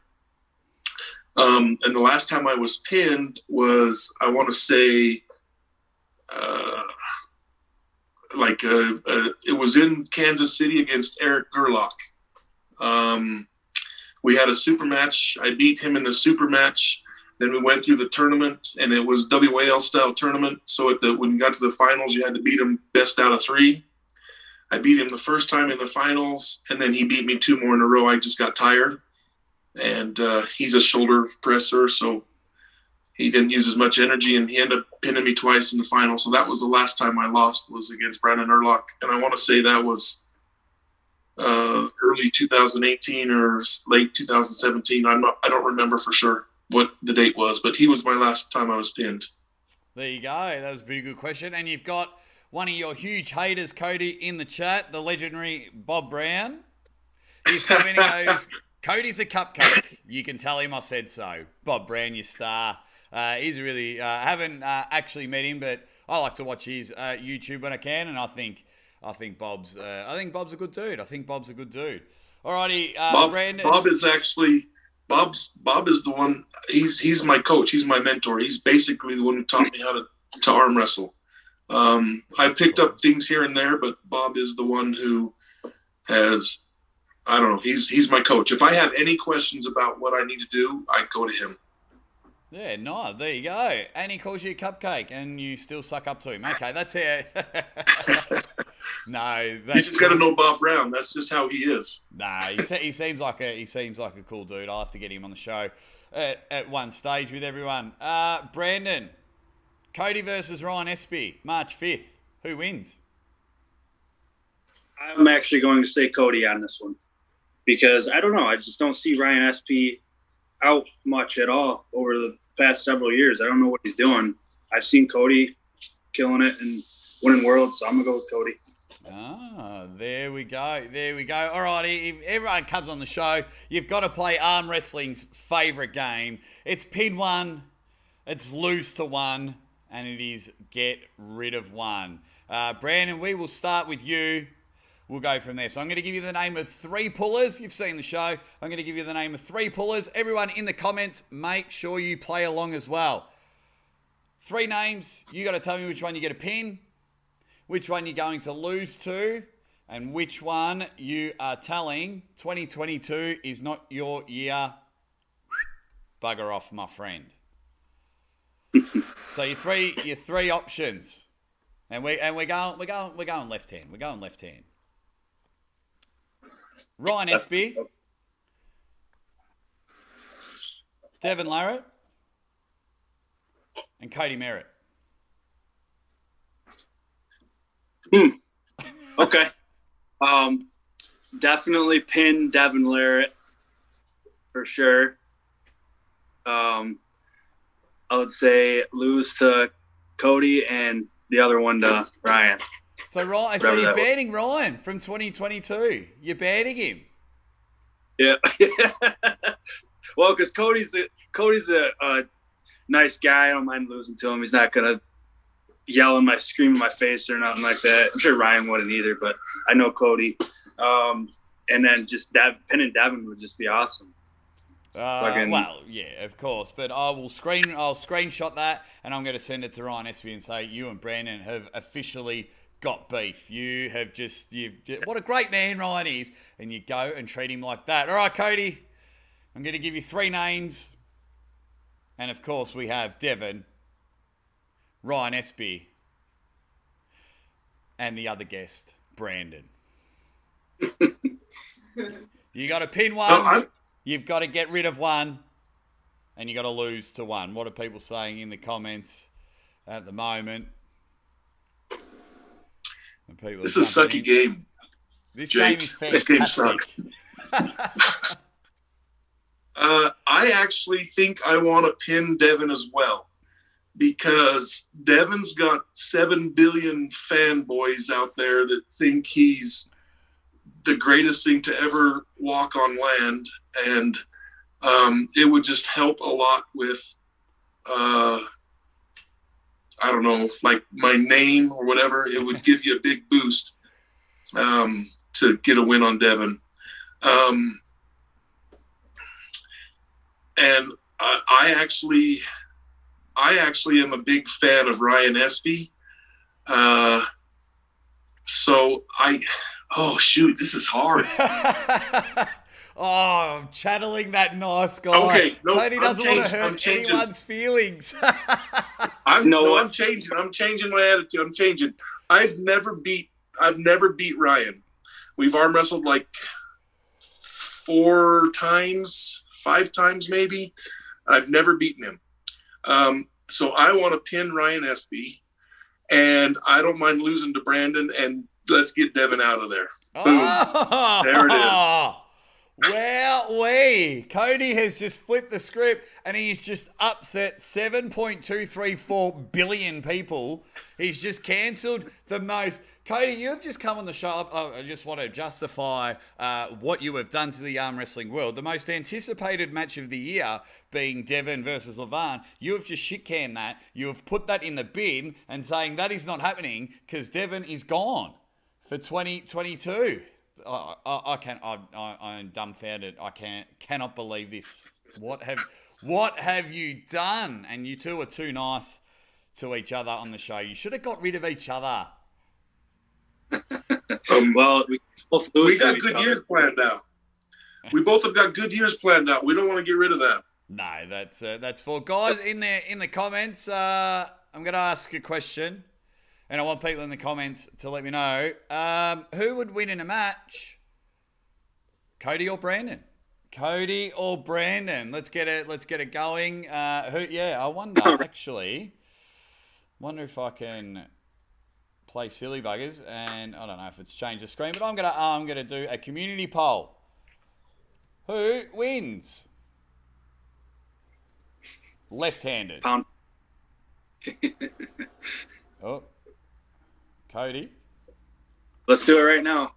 And the last time I was pinned was, I want to say, it was in Kansas City against Eric Gerlach. We had a super match. I beat him in the super match. Then we went through the tournament, and it was WAL style tournament. So when you got to the finals, you had to beat him best out of 3. I beat him the first time in the finals, and then he beat me 2 more in a row. I just got tired. And he's a shoulder presser, so he didn't use as much energy, and he ended up pinning me twice in the final. So that was the last time I lost, was against Brandon Ellsessor. And I want to say that was early 2018 or late 2017. I don't remember for sure what the date was, but he was my last time I was pinned. There you go. That was a pretty good question. And you've got one of your huge haters, Cody, in the chat, the legendary Bob Brown. He's coming and goes, Cody's a cupcake. You can tell him I said so. Bob Brown, your star. He's really, haven't actually met him, but I like to watch his YouTube when I can, and I think Bob's a good dude. Alrighty, Brandon. Bob is the one. He's my coach. He's my mentor. He's basically the one who taught me how to arm wrestle. I picked up things here and there, but Bob is the one who has. I don't know. He's my coach. If I have any questions about what I need to do, I go to him. Yeah, no, there you go. And he calls you a cupcake, and you still suck up to him. Okay, that's how. No, that's you just got to know Bob Brown. That's just how he is. Nah, he seems like a cool dude. I'll have to get him on the show at one stage with everyone. Brandon, Cody versus Ryan Espy, March 5th. Who wins? I'm actually going to say Cody on this one because I don't know. I just don't see Ryan Espy out much at all over the past several years. I don't know what he's doing. I've seen Cody killing it and winning worlds, so I'm going to go with Cody. There we go. All righty, if everyone comes on the show, you've got to play arm wrestling's favourite game. It's pin 1, it's lose to 1, and it is get rid of 1. Brandon, we will start with you. We'll go from there. So I'm going to give you the name of 3 pullers. You've seen the show. I'm going to give you the name of 3 pullers. Everyone in the comments, make sure you play along as well. 3 names. You got to tell me which one you get a pin, which one you're going to lose to, and which one you are telling 2022 is not your year. Bugger off, my friend. So your three options, and we're going left hand. We're going left hand. Ryan Espy, Devin Larratt, and Cody Merritt. Okay. Definitely pin Devin Larratt for sure. I would say lose to Cody and the other one to Ryan. So you're banning Ryan from 2022. You're banning him. Yeah. Well, because Cody's a nice guy. I don't mind losing to him. He's not gonna scream in my face or nothing like that. I'm sure Ryan wouldn't either, but I know Cody. And then just pinning Devin would just be awesome. Well, yeah, of course. But I'll screenshot that, and I'm going to send it to Ryan Espy and say you and Brandon have officially got beef. What a great man Ryan is, and you go and treat him like that. All right, Cody, I'm going to give you 3 names, and of course we have Devin, Ryan Espy, and the other guest, Brandon. You got to pin one. You've got to get rid of one. And you got to lose to one. What are people saying in the comments at the moment? This is a sucky game. This Jake, game is fantastic. This game sucks. I actually think I want to pin Devin as well, because Devin's got 7 billion fanboys out there that think he's the greatest thing to ever walk on land, and it would just help a lot with, I don't know, like my name or whatever. It would give you a big boost to get a win on Devin. And I actually am a big fan of Ryan Espy. Oh shoot, this is hard. Oh, I'm channeling that nice guy. Okay, no, Cody doesn't want to hurt anyone's feelings. I'm changing. I'm changing my attitude. I'm changing. I've never beat Ryan. We've arm wrestled like 4 times, 5 times maybe. I've never beaten him. So I want to pin Ryan Espy, and I don't mind losing to Brandon, and let's get Devin out of there. Boom. Oh, there it is. Well, Cody has just flipped the script, and he's just upset 7.234 billion people. He's just cancelled the most. Cody, you've just come on the show. I just want to justify what you have done to the arm wrestling world. The most anticipated match of the year being Devin versus Levan. You have just shit-canned that. You have put that in the bin and saying that is not happening because Devin is gone for 2022. I'm dumbfounded. I cannot believe this. What have you done? And you two are too nice to each other on the show. You should have got rid of each other. Well, we got good years planned out. We both have got good years planned out. We don't want to get rid of that. No, that's for guys in the comments. I'm going to ask a question. And I want people in the comments to let me know who would win in a match, Cody or Brandon? Cody or Brandon? Let's get it going. I wonder actually. Wonder if I can play silly buggers, and I don't know if it's changed the screen, but I'm gonna do a community poll. Who wins? Left-handed. Oh. Cody? Let's do it right now.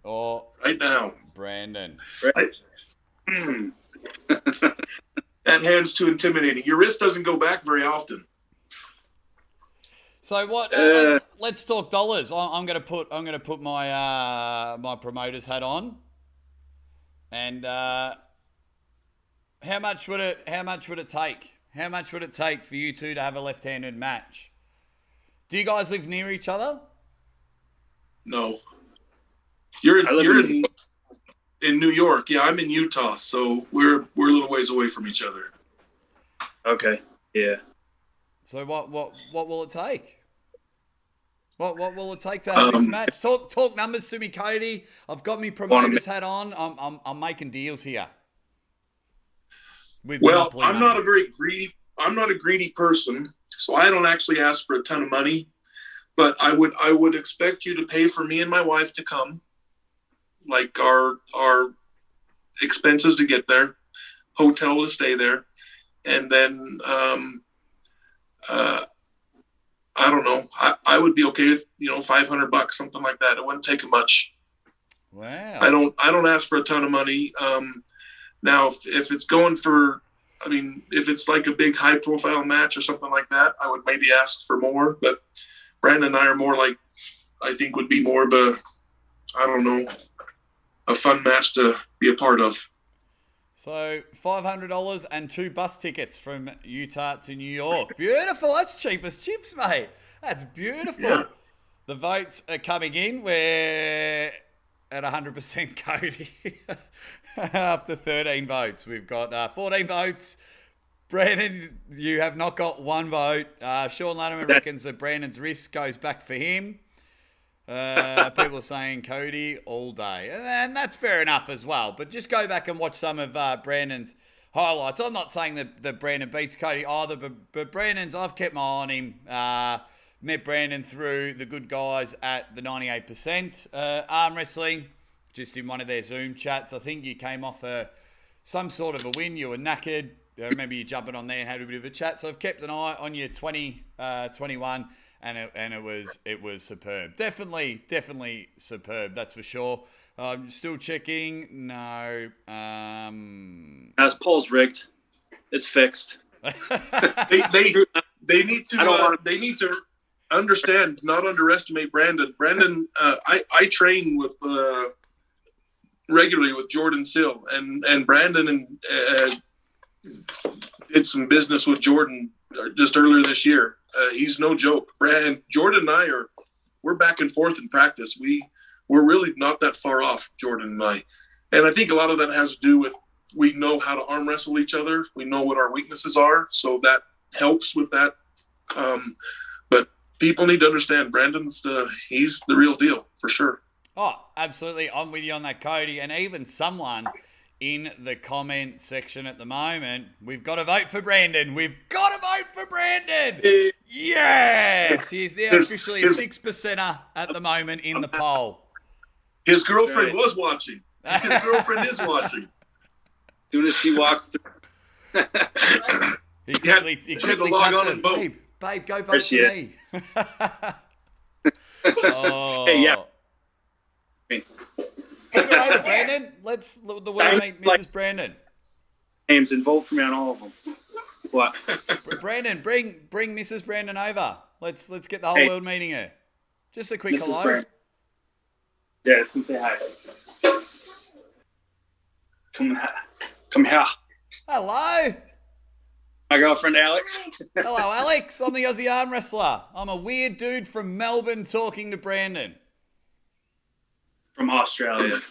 Or right now. Brandon. That hand's too intimidating. Your wrist doesn't go back very often. So what? Let's talk dollars. I'm gonna put my my promoter's hat on. And how much would it take? How much would it take for you two to have a left-handed match? Do you guys live near each other? No. You're in New York. Yeah, I'm in Utah, so we're a little ways away from each other. Okay. Yeah. So what will it take? What will it take to have this match? Talk numbers to me, Cody. I've got my promoter's hat on. I'm making deals here. Well, I'm not a greedy person. So I don't actually ask for a ton of money, but I would expect you to pay for me and my wife to come, like our expenses to get there, hotel to stay there, and then I don't know. I would be okay with $500, something like that. It wouldn't take much. Wow. I don't ask for a ton of money. Now if it's going for, if it's like a big high profile match or something like that, I would maybe ask for more, but Brandon and I are more like, I think would be more of a fun match to be a part of. So $500 and 2 bus tickets from Utah to New York. Beautiful. That's cheap as chips, mate. That's beautiful. Yeah. The votes are coming in. We're at 100% Cody. After 13 votes, we've got 14 votes. Brandon, you have not got 1 vote. Sean Lannerman reckons that Brandon's risk goes back for him. People are saying Cody all day. And that's fair enough as well. But just go back and watch some of Brandon's highlights. I'm not saying that Brandon beats Cody either, but Brandon's, I've kept my eye on him. Met Brandon through the good guys at the 98% arm wrestling, just in one of their Zoom chats. I think you came off some sort of a win. You were knackered. I remember you jumping on there and had a bit of a chat. So I've kept an eye on your 21. And it was superb. Definitely superb. That's for sure. Still checking. No. As poll's rigged. It's fixed. they need to understand, not underestimate Brandon. Brandon, I train with regularly with Jordan Sill, and Brandon did some business with Jordan just earlier this year. He's no joke. Jordan and I we're back and forth in practice. We're really not that far off, Jordan and I. And I think a lot of that has to do with we know how to arm wrestle each other. We know what our weaknesses are. So that helps with that. But people need to understand Brandon's he's the real deal for sure. Oh, absolutely. I'm with you on that, Cody. And even someone in the comment section at the moment, we've got to vote for Brandon. We've got to vote for Brandon. Yes. He's now officially a 6%er at the moment in the poll. His girlfriend was watching. His girlfriend is watching. As soon as she walks through. He quickly log on tapped and vote. Babe, go vote for me. Oh. Hey, yeah. Take it over, Brandon. Let's the world meet Mrs. Brandon. Names and vote for me on all of them. What? Brandon, bring Mrs. Brandon over. Let's get the whole world meeting her. Just a quick Mrs. hello. Brandon. Yeah, just come say hi. Come here. Hello. My girlfriend Alex. Hello, Alex. I'm the Aussie arm wrestler. I'm a weird dude from Melbourne talking to Brandon. From Australia.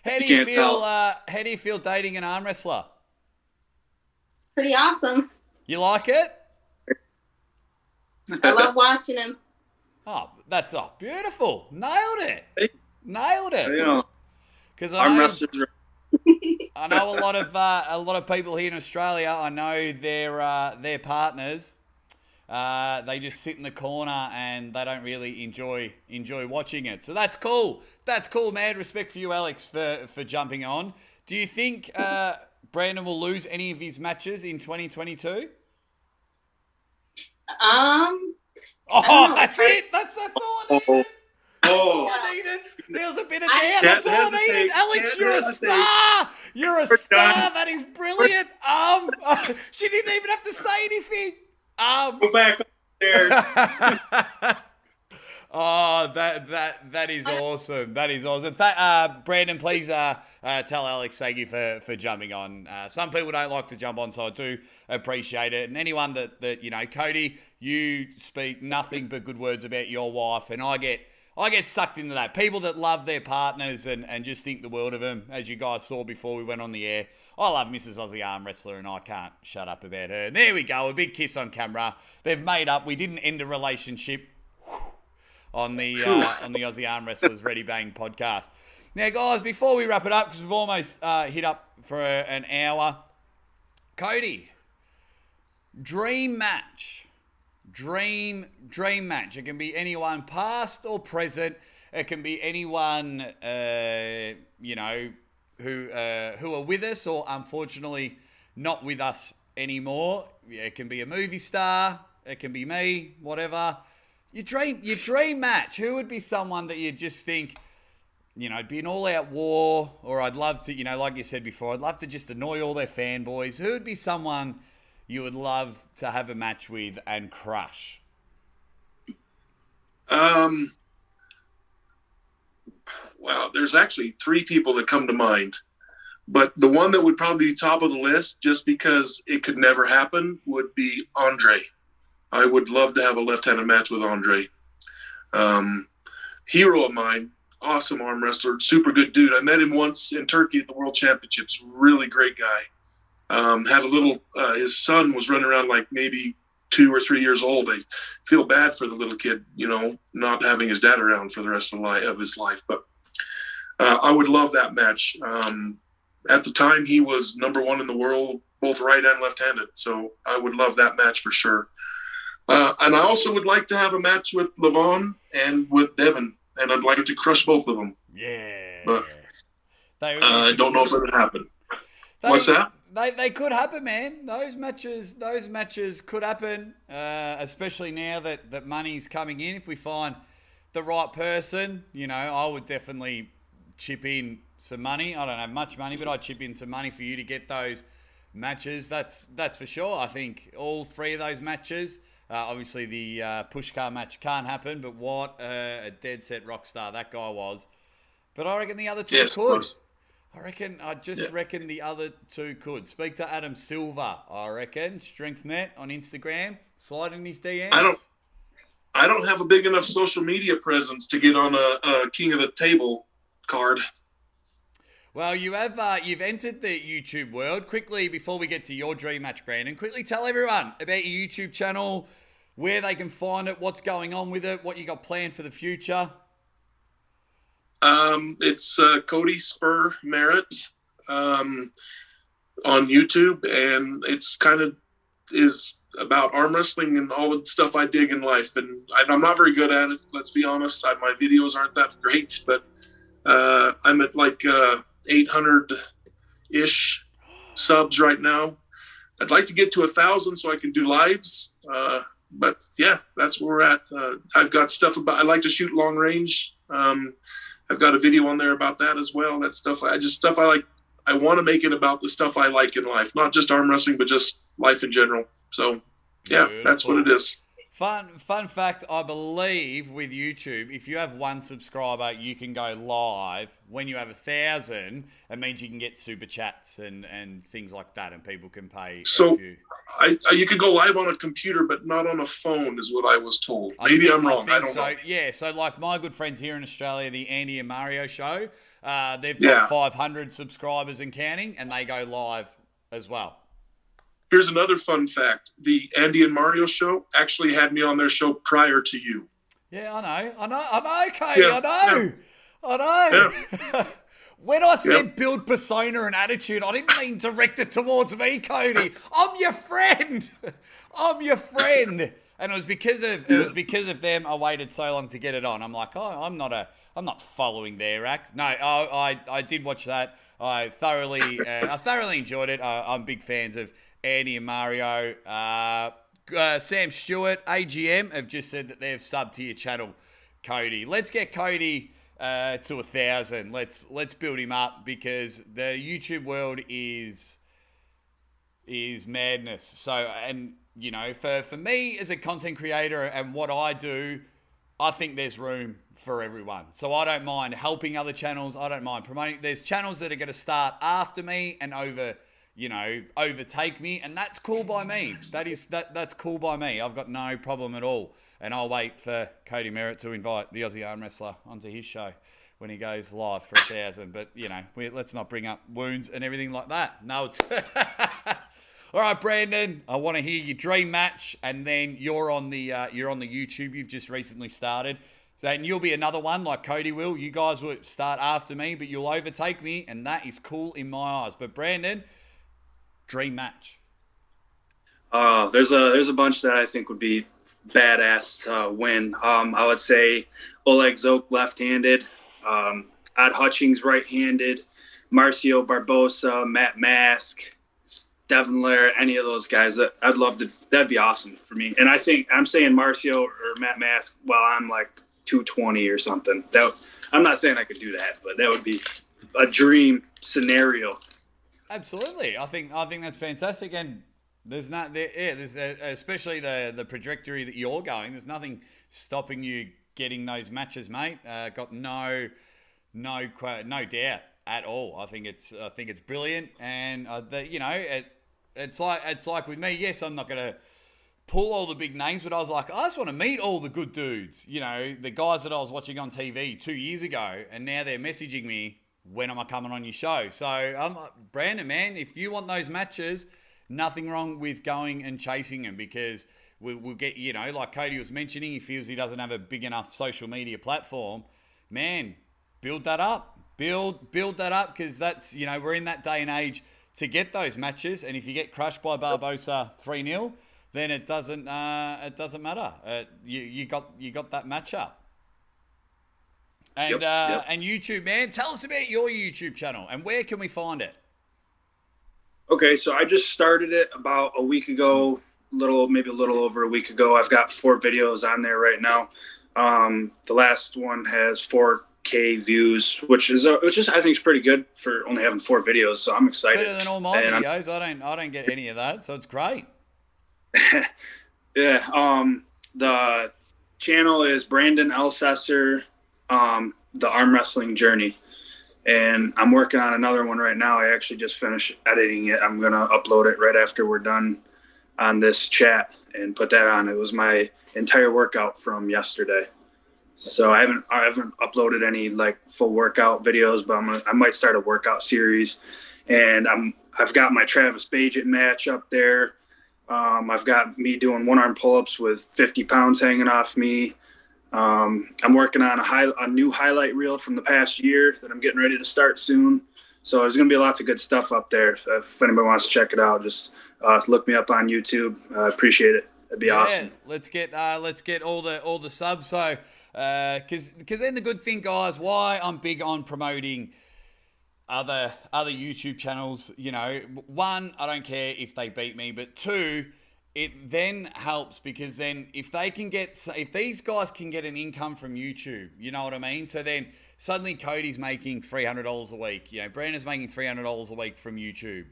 How do you feel dating an arm wrestler? Pretty awesome. You like it? I love watching him. Oh, that's beautiful. Nailed it. Nailed it. You know, because arm wrestlers. I know a lot of people here in Australia. I know their partners. They just sit in the corner and they don't really enjoy watching it. So that's cool. That's cool, man. Respect for you, Alex, for jumping on. Do you think Brandon will lose any of his matches in 2022? That's it. That's all I needed. Oh. I needed. There was a bit of doubt. That's all I needed. Alex, you're a star. You're a star. That is brilliant. She didn't even have to say anything. Go back upstairs. Oh, that is awesome. That is awesome. Brandon, please tell Alex thank you for jumping on. Some people don't like to jump on, so I do appreciate it. And anyone that you know, Cody, you speak nothing but good words about your wife, and I get sucked into that. People that love their partners and just think the world of them, as you guys saw before we went on the air. I love Mrs. Aussie Arm Wrestler, and I can't shut up about her. And there we go, a big kiss on camera. They've made up. We didn't end a relationship on the Aussie Arm Wrestlers Ready Bang podcast. Now, guys, before we wrap it up, because we've almost hit up for an hour, Cody, dream match. Dream match. It can be anyone past or present. It can be anyone, who are with us or unfortunately not with us anymore. It can be a movie star. It can be me. Whatever. Your dream match. Who would be someone that you just think, it'd be an all-out war, or I'd love to, like you said before, I'd love to just annoy all their fanboys. Who would be someone you would love to have a match with and crush? Well, there's actually three people that come to mind, but the one that would probably be top of the list, just because it could never happen, would be Andre. I would love to have a left-handed match with Andre. Hero of mine, awesome arm wrestler, super good dude. I met him once in Turkey at the World Championships. Really great guy. Had a little, his son was running around like maybe 2 or 3 years old. I feel bad for the little kid, not having his dad around for the rest of his life. But I would love that match. At the time, he was number 1 in the world, both right and left-handed. So I would love that match for sure. And I also would like to have a match with Levon and with Devin, and I'd like to crush both of them. Yeah. But I don't know if it'll happen. What's that? They could happen, man. Those matches could happen, especially now that money's coming in. If we find the right person, I would definitely chip in some money. I don't have much money, but I'd chip in some money for you to get those matches. That's for sure. I think all 3 of those matches. Obviously, the pushcar match can't happen, but what a dead set rock star that guy was. But I reckon the other 2 could. I reckon the other 2 could. Speak to Adam Silver, I reckon. StrengthNet on Instagram. Slide in his DMs. I don't have a big enough social media presence to get on a King of the Table card. Well, you've entered the YouTube world. Quickly, before we get to your dream match, Brandon, quickly tell everyone about your YouTube channel, where they can find it, what's going on with it, what you got planned for the future. It's Kody, Spur, Merritt on YouTube, and it's kind of is about arm wrestling and all the stuff I dig in life. And I'm not very good at it, let's be honest. My videos aren't that great, but I'm at like 800-ish subs right now. I'd like to get to 1,000 so I can do lives. But yeah, that's where we're at. I've got stuff I like to shoot long range. I've got a video on there about that as well. That stuff I like. I want to make it about the stuff I like in life, not just arm wrestling, but just life in general. So yeah, Beautiful. That's what it is. Fun fact, I believe with YouTube, if you have 1 subscriber, you can go live. When you have 1,000, it means you can get super chats and things like that, and people can pay so a few. You could go live on a computer, but not on a phone, is what I was told. Maybe I'm wrong. I don't know. Yeah, so like my good friends here in Australia, the Andy and Mario show, they've got 500 subscribers and counting, and they go live as well. Here's another fun fact. The Andy and Mario show actually had me on their show prior to you. Yeah, I know, Cody, yeah, I know. Yeah. When I said build persona and attitude, I didn't mean direct it towards me, Cody. I'm your friend. And it was because of them I waited so long to get it on. I'm like, I'm not following their act. No, I did watch that. I thoroughly enjoyed it. I'm big fans of Andy and Mario. Sam Stewart, AGM, have just said that they've subbed to your channel, Cody. Let's get Cody to 1,000. Let's build him up, because the YouTube world is madness. So, and for me as a content creator and what I do, I think there's room for everyone. So I don't mind helping other channels. I don't mind promoting. There's channels that are going to start after me and overtake me, and that's cool by me. That's cool by me. I've got no problem at all. And I'll wait for Cody Merritt to invite the Aussie arm wrestler onto his show when he goes live for 1,000. But let's not bring up wounds and everything like that. No, it's all right, Brandon. I want to hear your dream match, and then you're on the YouTube you've just recently started. So, and you'll be another one like Cody will. You guys will start after me, but you'll overtake me, and that is cool in my eyes. But Brandon, dream match. There's a bunch that I think would be badass to win. I would say Oleg Zoke left-handed, Ad Hutchings right-handed, Marcio Barbosa, Matt Mask, Devin Lair, any of those guys. I'd love to. That'd be awesome for me. And I think I'm saying Marcio or Matt Mask while I'm like 220 or something. I'm not saying I could do that, but that would be a dream scenario. Absolutely, I think that's fantastic, and there's especially the trajectory that you're going. There's nothing stopping you getting those matches, mate. Got no doubt at all. I think it's brilliant, and it's like with me. Yes, I'm not gonna pull all the big names, but I was like, I just want to meet all the good dudes. The guys that I was watching on TV 2 years ago, and now they're messaging me, when am I coming on your show? So, Brandon, man, if you want those matches, nothing wrong with going and chasing them, because we'll get, you know, like Cody was mentioning, he feels he doesn't have a big enough social media platform. Man, build that up. Build that up, because that's, you know, we're in that day and age to get those matches. And if you get crushed by Barbosa 3-0, then it doesn't matter. You got that matchup. And and YouTube, man, tell us about your YouTube channel and where can we find it? Okay, so I just started it about a week ago, maybe a little over a week ago. I've got 4 videos on there right now. The last one has 4K views, which is I think is pretty good for only having 4 videos. So I'm excited. Better than all my videos. I don't get any of that, so it's great. Yeah. The channel is Brandon Ellsessor, the arm wrestling journey, and I'm working on another one right now. I actually just finished editing it. I'm gonna upload it right after we're done on this chat and put that on. It was my entire workout from yesterday. So I haven't uploaded any like full workout videos, but I might start a workout series. And I've got my Travis Bagent match up there. I've got me doing 1-arm pull-ups with 50 pounds hanging off me. I'm working on a new highlight reel from the past year that I'm getting ready to start soon. So there's going to be lots of good stuff up there. If anybody wants to check it out, just look me up on YouTube. I appreciate it. That'd be awesome. Let's get all the subs. So, because then the good thing, guys, why I'm big on promoting other YouTube channels, you know, 1, I don't care if they beat me, but 2, it then helps because then if these guys can get an income from YouTube, you know what I mean? So then suddenly Cody's making $300 a week, you know, Brandon's making $300 a week from YouTube.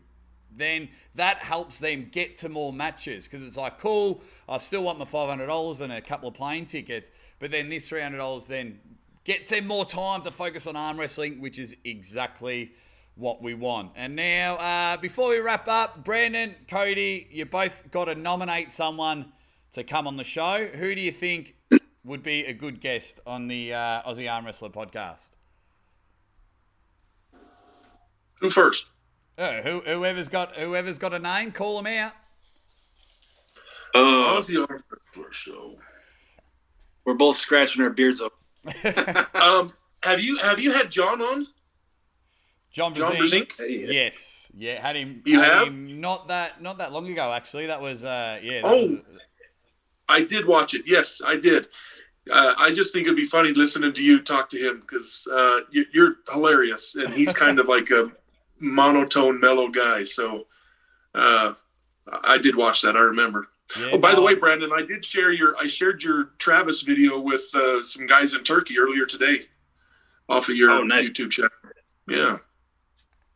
Then that helps them get to more matches because it's like, cool, I still want my $500 and a couple of plane tickets, but then this $300 then gets them more time to focus on arm wrestling, which is exactly what we want. And now, before we wrap up, Brandon, Cody, you both got to nominate someone to come on the show. Who do you think would be a good guest on the Aussie Arm Wrestler podcast? Who first? Whoever's got a name, call them out. Aussie Arm Wrestler show. We're both scratching our beards up. Have you had John on? John Brzezinski? Yes. Yeah, had him. You have? Him not that long ago, actually. That was I did watch it. Yes, I did. I just think it'd be funny listening to you talk to him because you're hilarious, and he's kind of like a monotone, mellow guy. So I did watch that. I remember. Yeah, by the way, Brandon, I shared your Travis video with some guys in Turkey earlier today off of your YouTube channel. Yeah.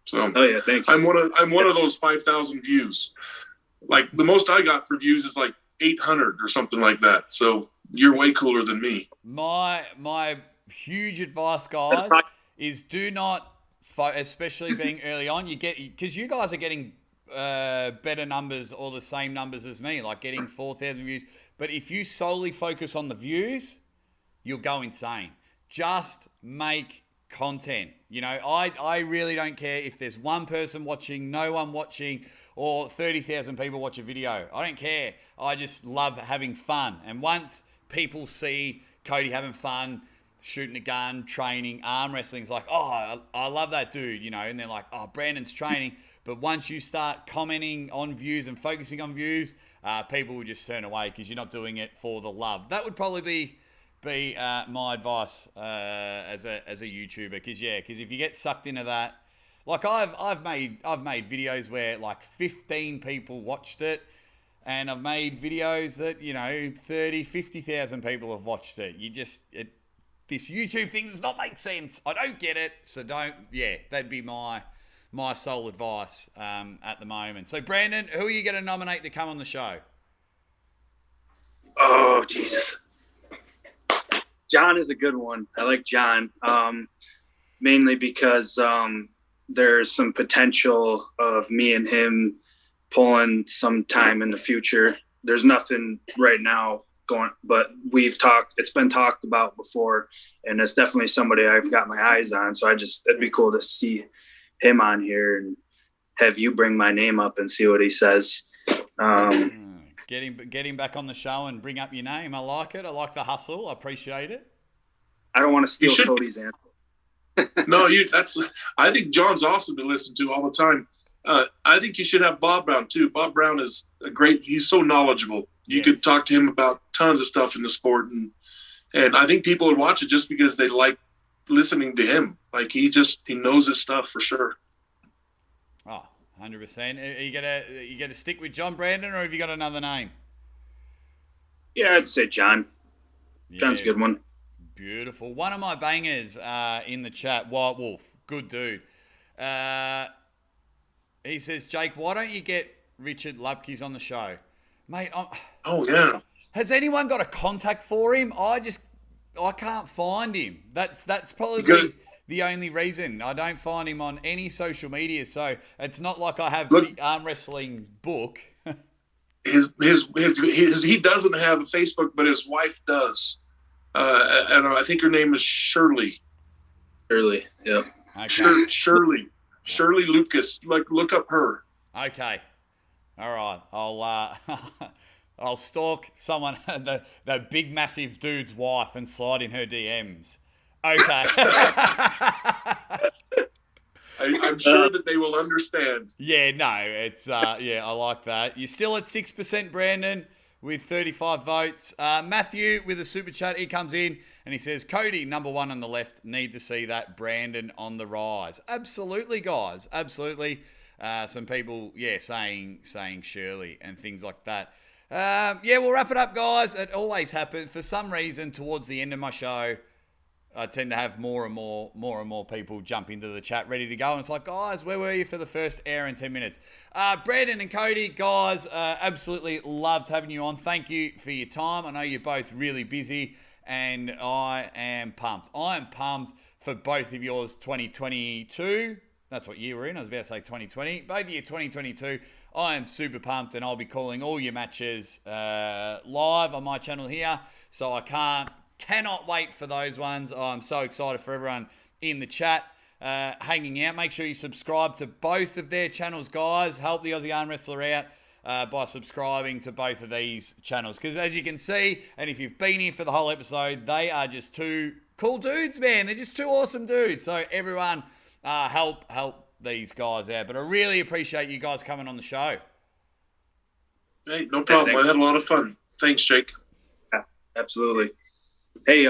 So thank you. I'm one of those 5,000 views. Like the most I got for views is like 800 or something like that. So you're way cooler than me. My huge advice, guys, is do not, especially being early on, because you guys are getting better numbers or the same numbers as me, like getting 4,000 views. But if you solely focus on the views, you'll go insane. Just make content. You know, I really don't care if there's one person watching, no one watching, or 30,000 people watch a video. I don't care. I just love having fun. And once people see Cody having fun, shooting a gun, training, arm wrestling, it's like, oh, I love that dude, you know, and they're like, oh, Brandon's training. But once you start commenting on views and focusing on views, people will just turn away because you're not doing it for the love. That would probably be my advice as a YouTuber, because if you get sucked into that, like I've made videos where like 15 people watched it, and I've made videos that, you know, 30, 50,000 people have watched it. This YouTube thing does not make sense. I don't get it, so that'd be my sole advice at the moment. So Brandon, who are you going to nominate to come on the show? Oh Jesus. John is a good one. I like John, mainly because there's some potential of me and him pulling sometime in the future. There's nothing right now going, but it's been talked about before, and it's definitely somebody I've got my eyes on. So it'd be cool to see him on here and have you bring my name up and see what he says. Get him back on the show and bring up your name. I like it. I like the hustle. I appreciate it. I don't want to steal Cody's answer. No, I think John's awesome to listen to all the time. I think you should have Bob Brown too. Bob Brown is he's so knowledgeable. You could talk to him about tons of stuff in the sport, and I think people would watch it just because they like listening to him. Like he knows his stuff for sure. Oh, 100%. Are you gonna stick with John, Brandon, or have you got another name? Yeah, I'd say John. Yeah. John's a good one. Beautiful. One of my bangers in the chat, White Wolf, good dude. He says, Jake, why don't you get Richard Lupkes on the show? Mate, oh, yeah. Has anyone got a contact for him? I can't find him. That's probably the only reason. I don't find him on any social media, so it's not like I have the arm wrestling book. He doesn't have a Facebook, but his wife does. And I think her name is Shirley. Shirley, yeah. Okay. Shirley Lucas. Look up her. Okay. All right. I'll stalk someone, the big massive dude's wife, and slide in her DMs. Okay. I'm sure that they will understand. Yeah, no, it's I like that. You're still at 6%, Brandon, with 35 votes. Matthew with a super chat, he comes in and he says, Cody, number one on the left, need to see that. Brandon on the rise. Absolutely, guys. Absolutely. Some people, saying Shirley and things like that. We'll wrap it up, guys. It always happens. For some reason, towards the end of my show, I tend to have more and more people jump into the chat ready to go. And it's like, guys, where were you for the first hour and 10 minutes? Brandon and Cody, guys, absolutely loved having you on. Thank you for your time. I know you're both really busy, and I am pumped. I am pumped for both of yours 2022. That's what year we're in. I was about to say 2020. Both of you 2022. I am super pumped, and I'll be calling all your matches live on my channel here. So I cannot wait for those ones. I'm so excited for everyone in the chat hanging out. Make sure you subscribe to both of their channels, guys. Help the Aussie Arm Wrestler out by subscribing to both of these channels. Because as you can see, and if you've been here for the whole episode, they are just two cool dudes, man. They're just two awesome dudes. So everyone help these guys out. But I really appreciate you guys coming on the show. Hey, no problem. I had a lot of fun. Thanks, Jake. Yeah, absolutely. Hey,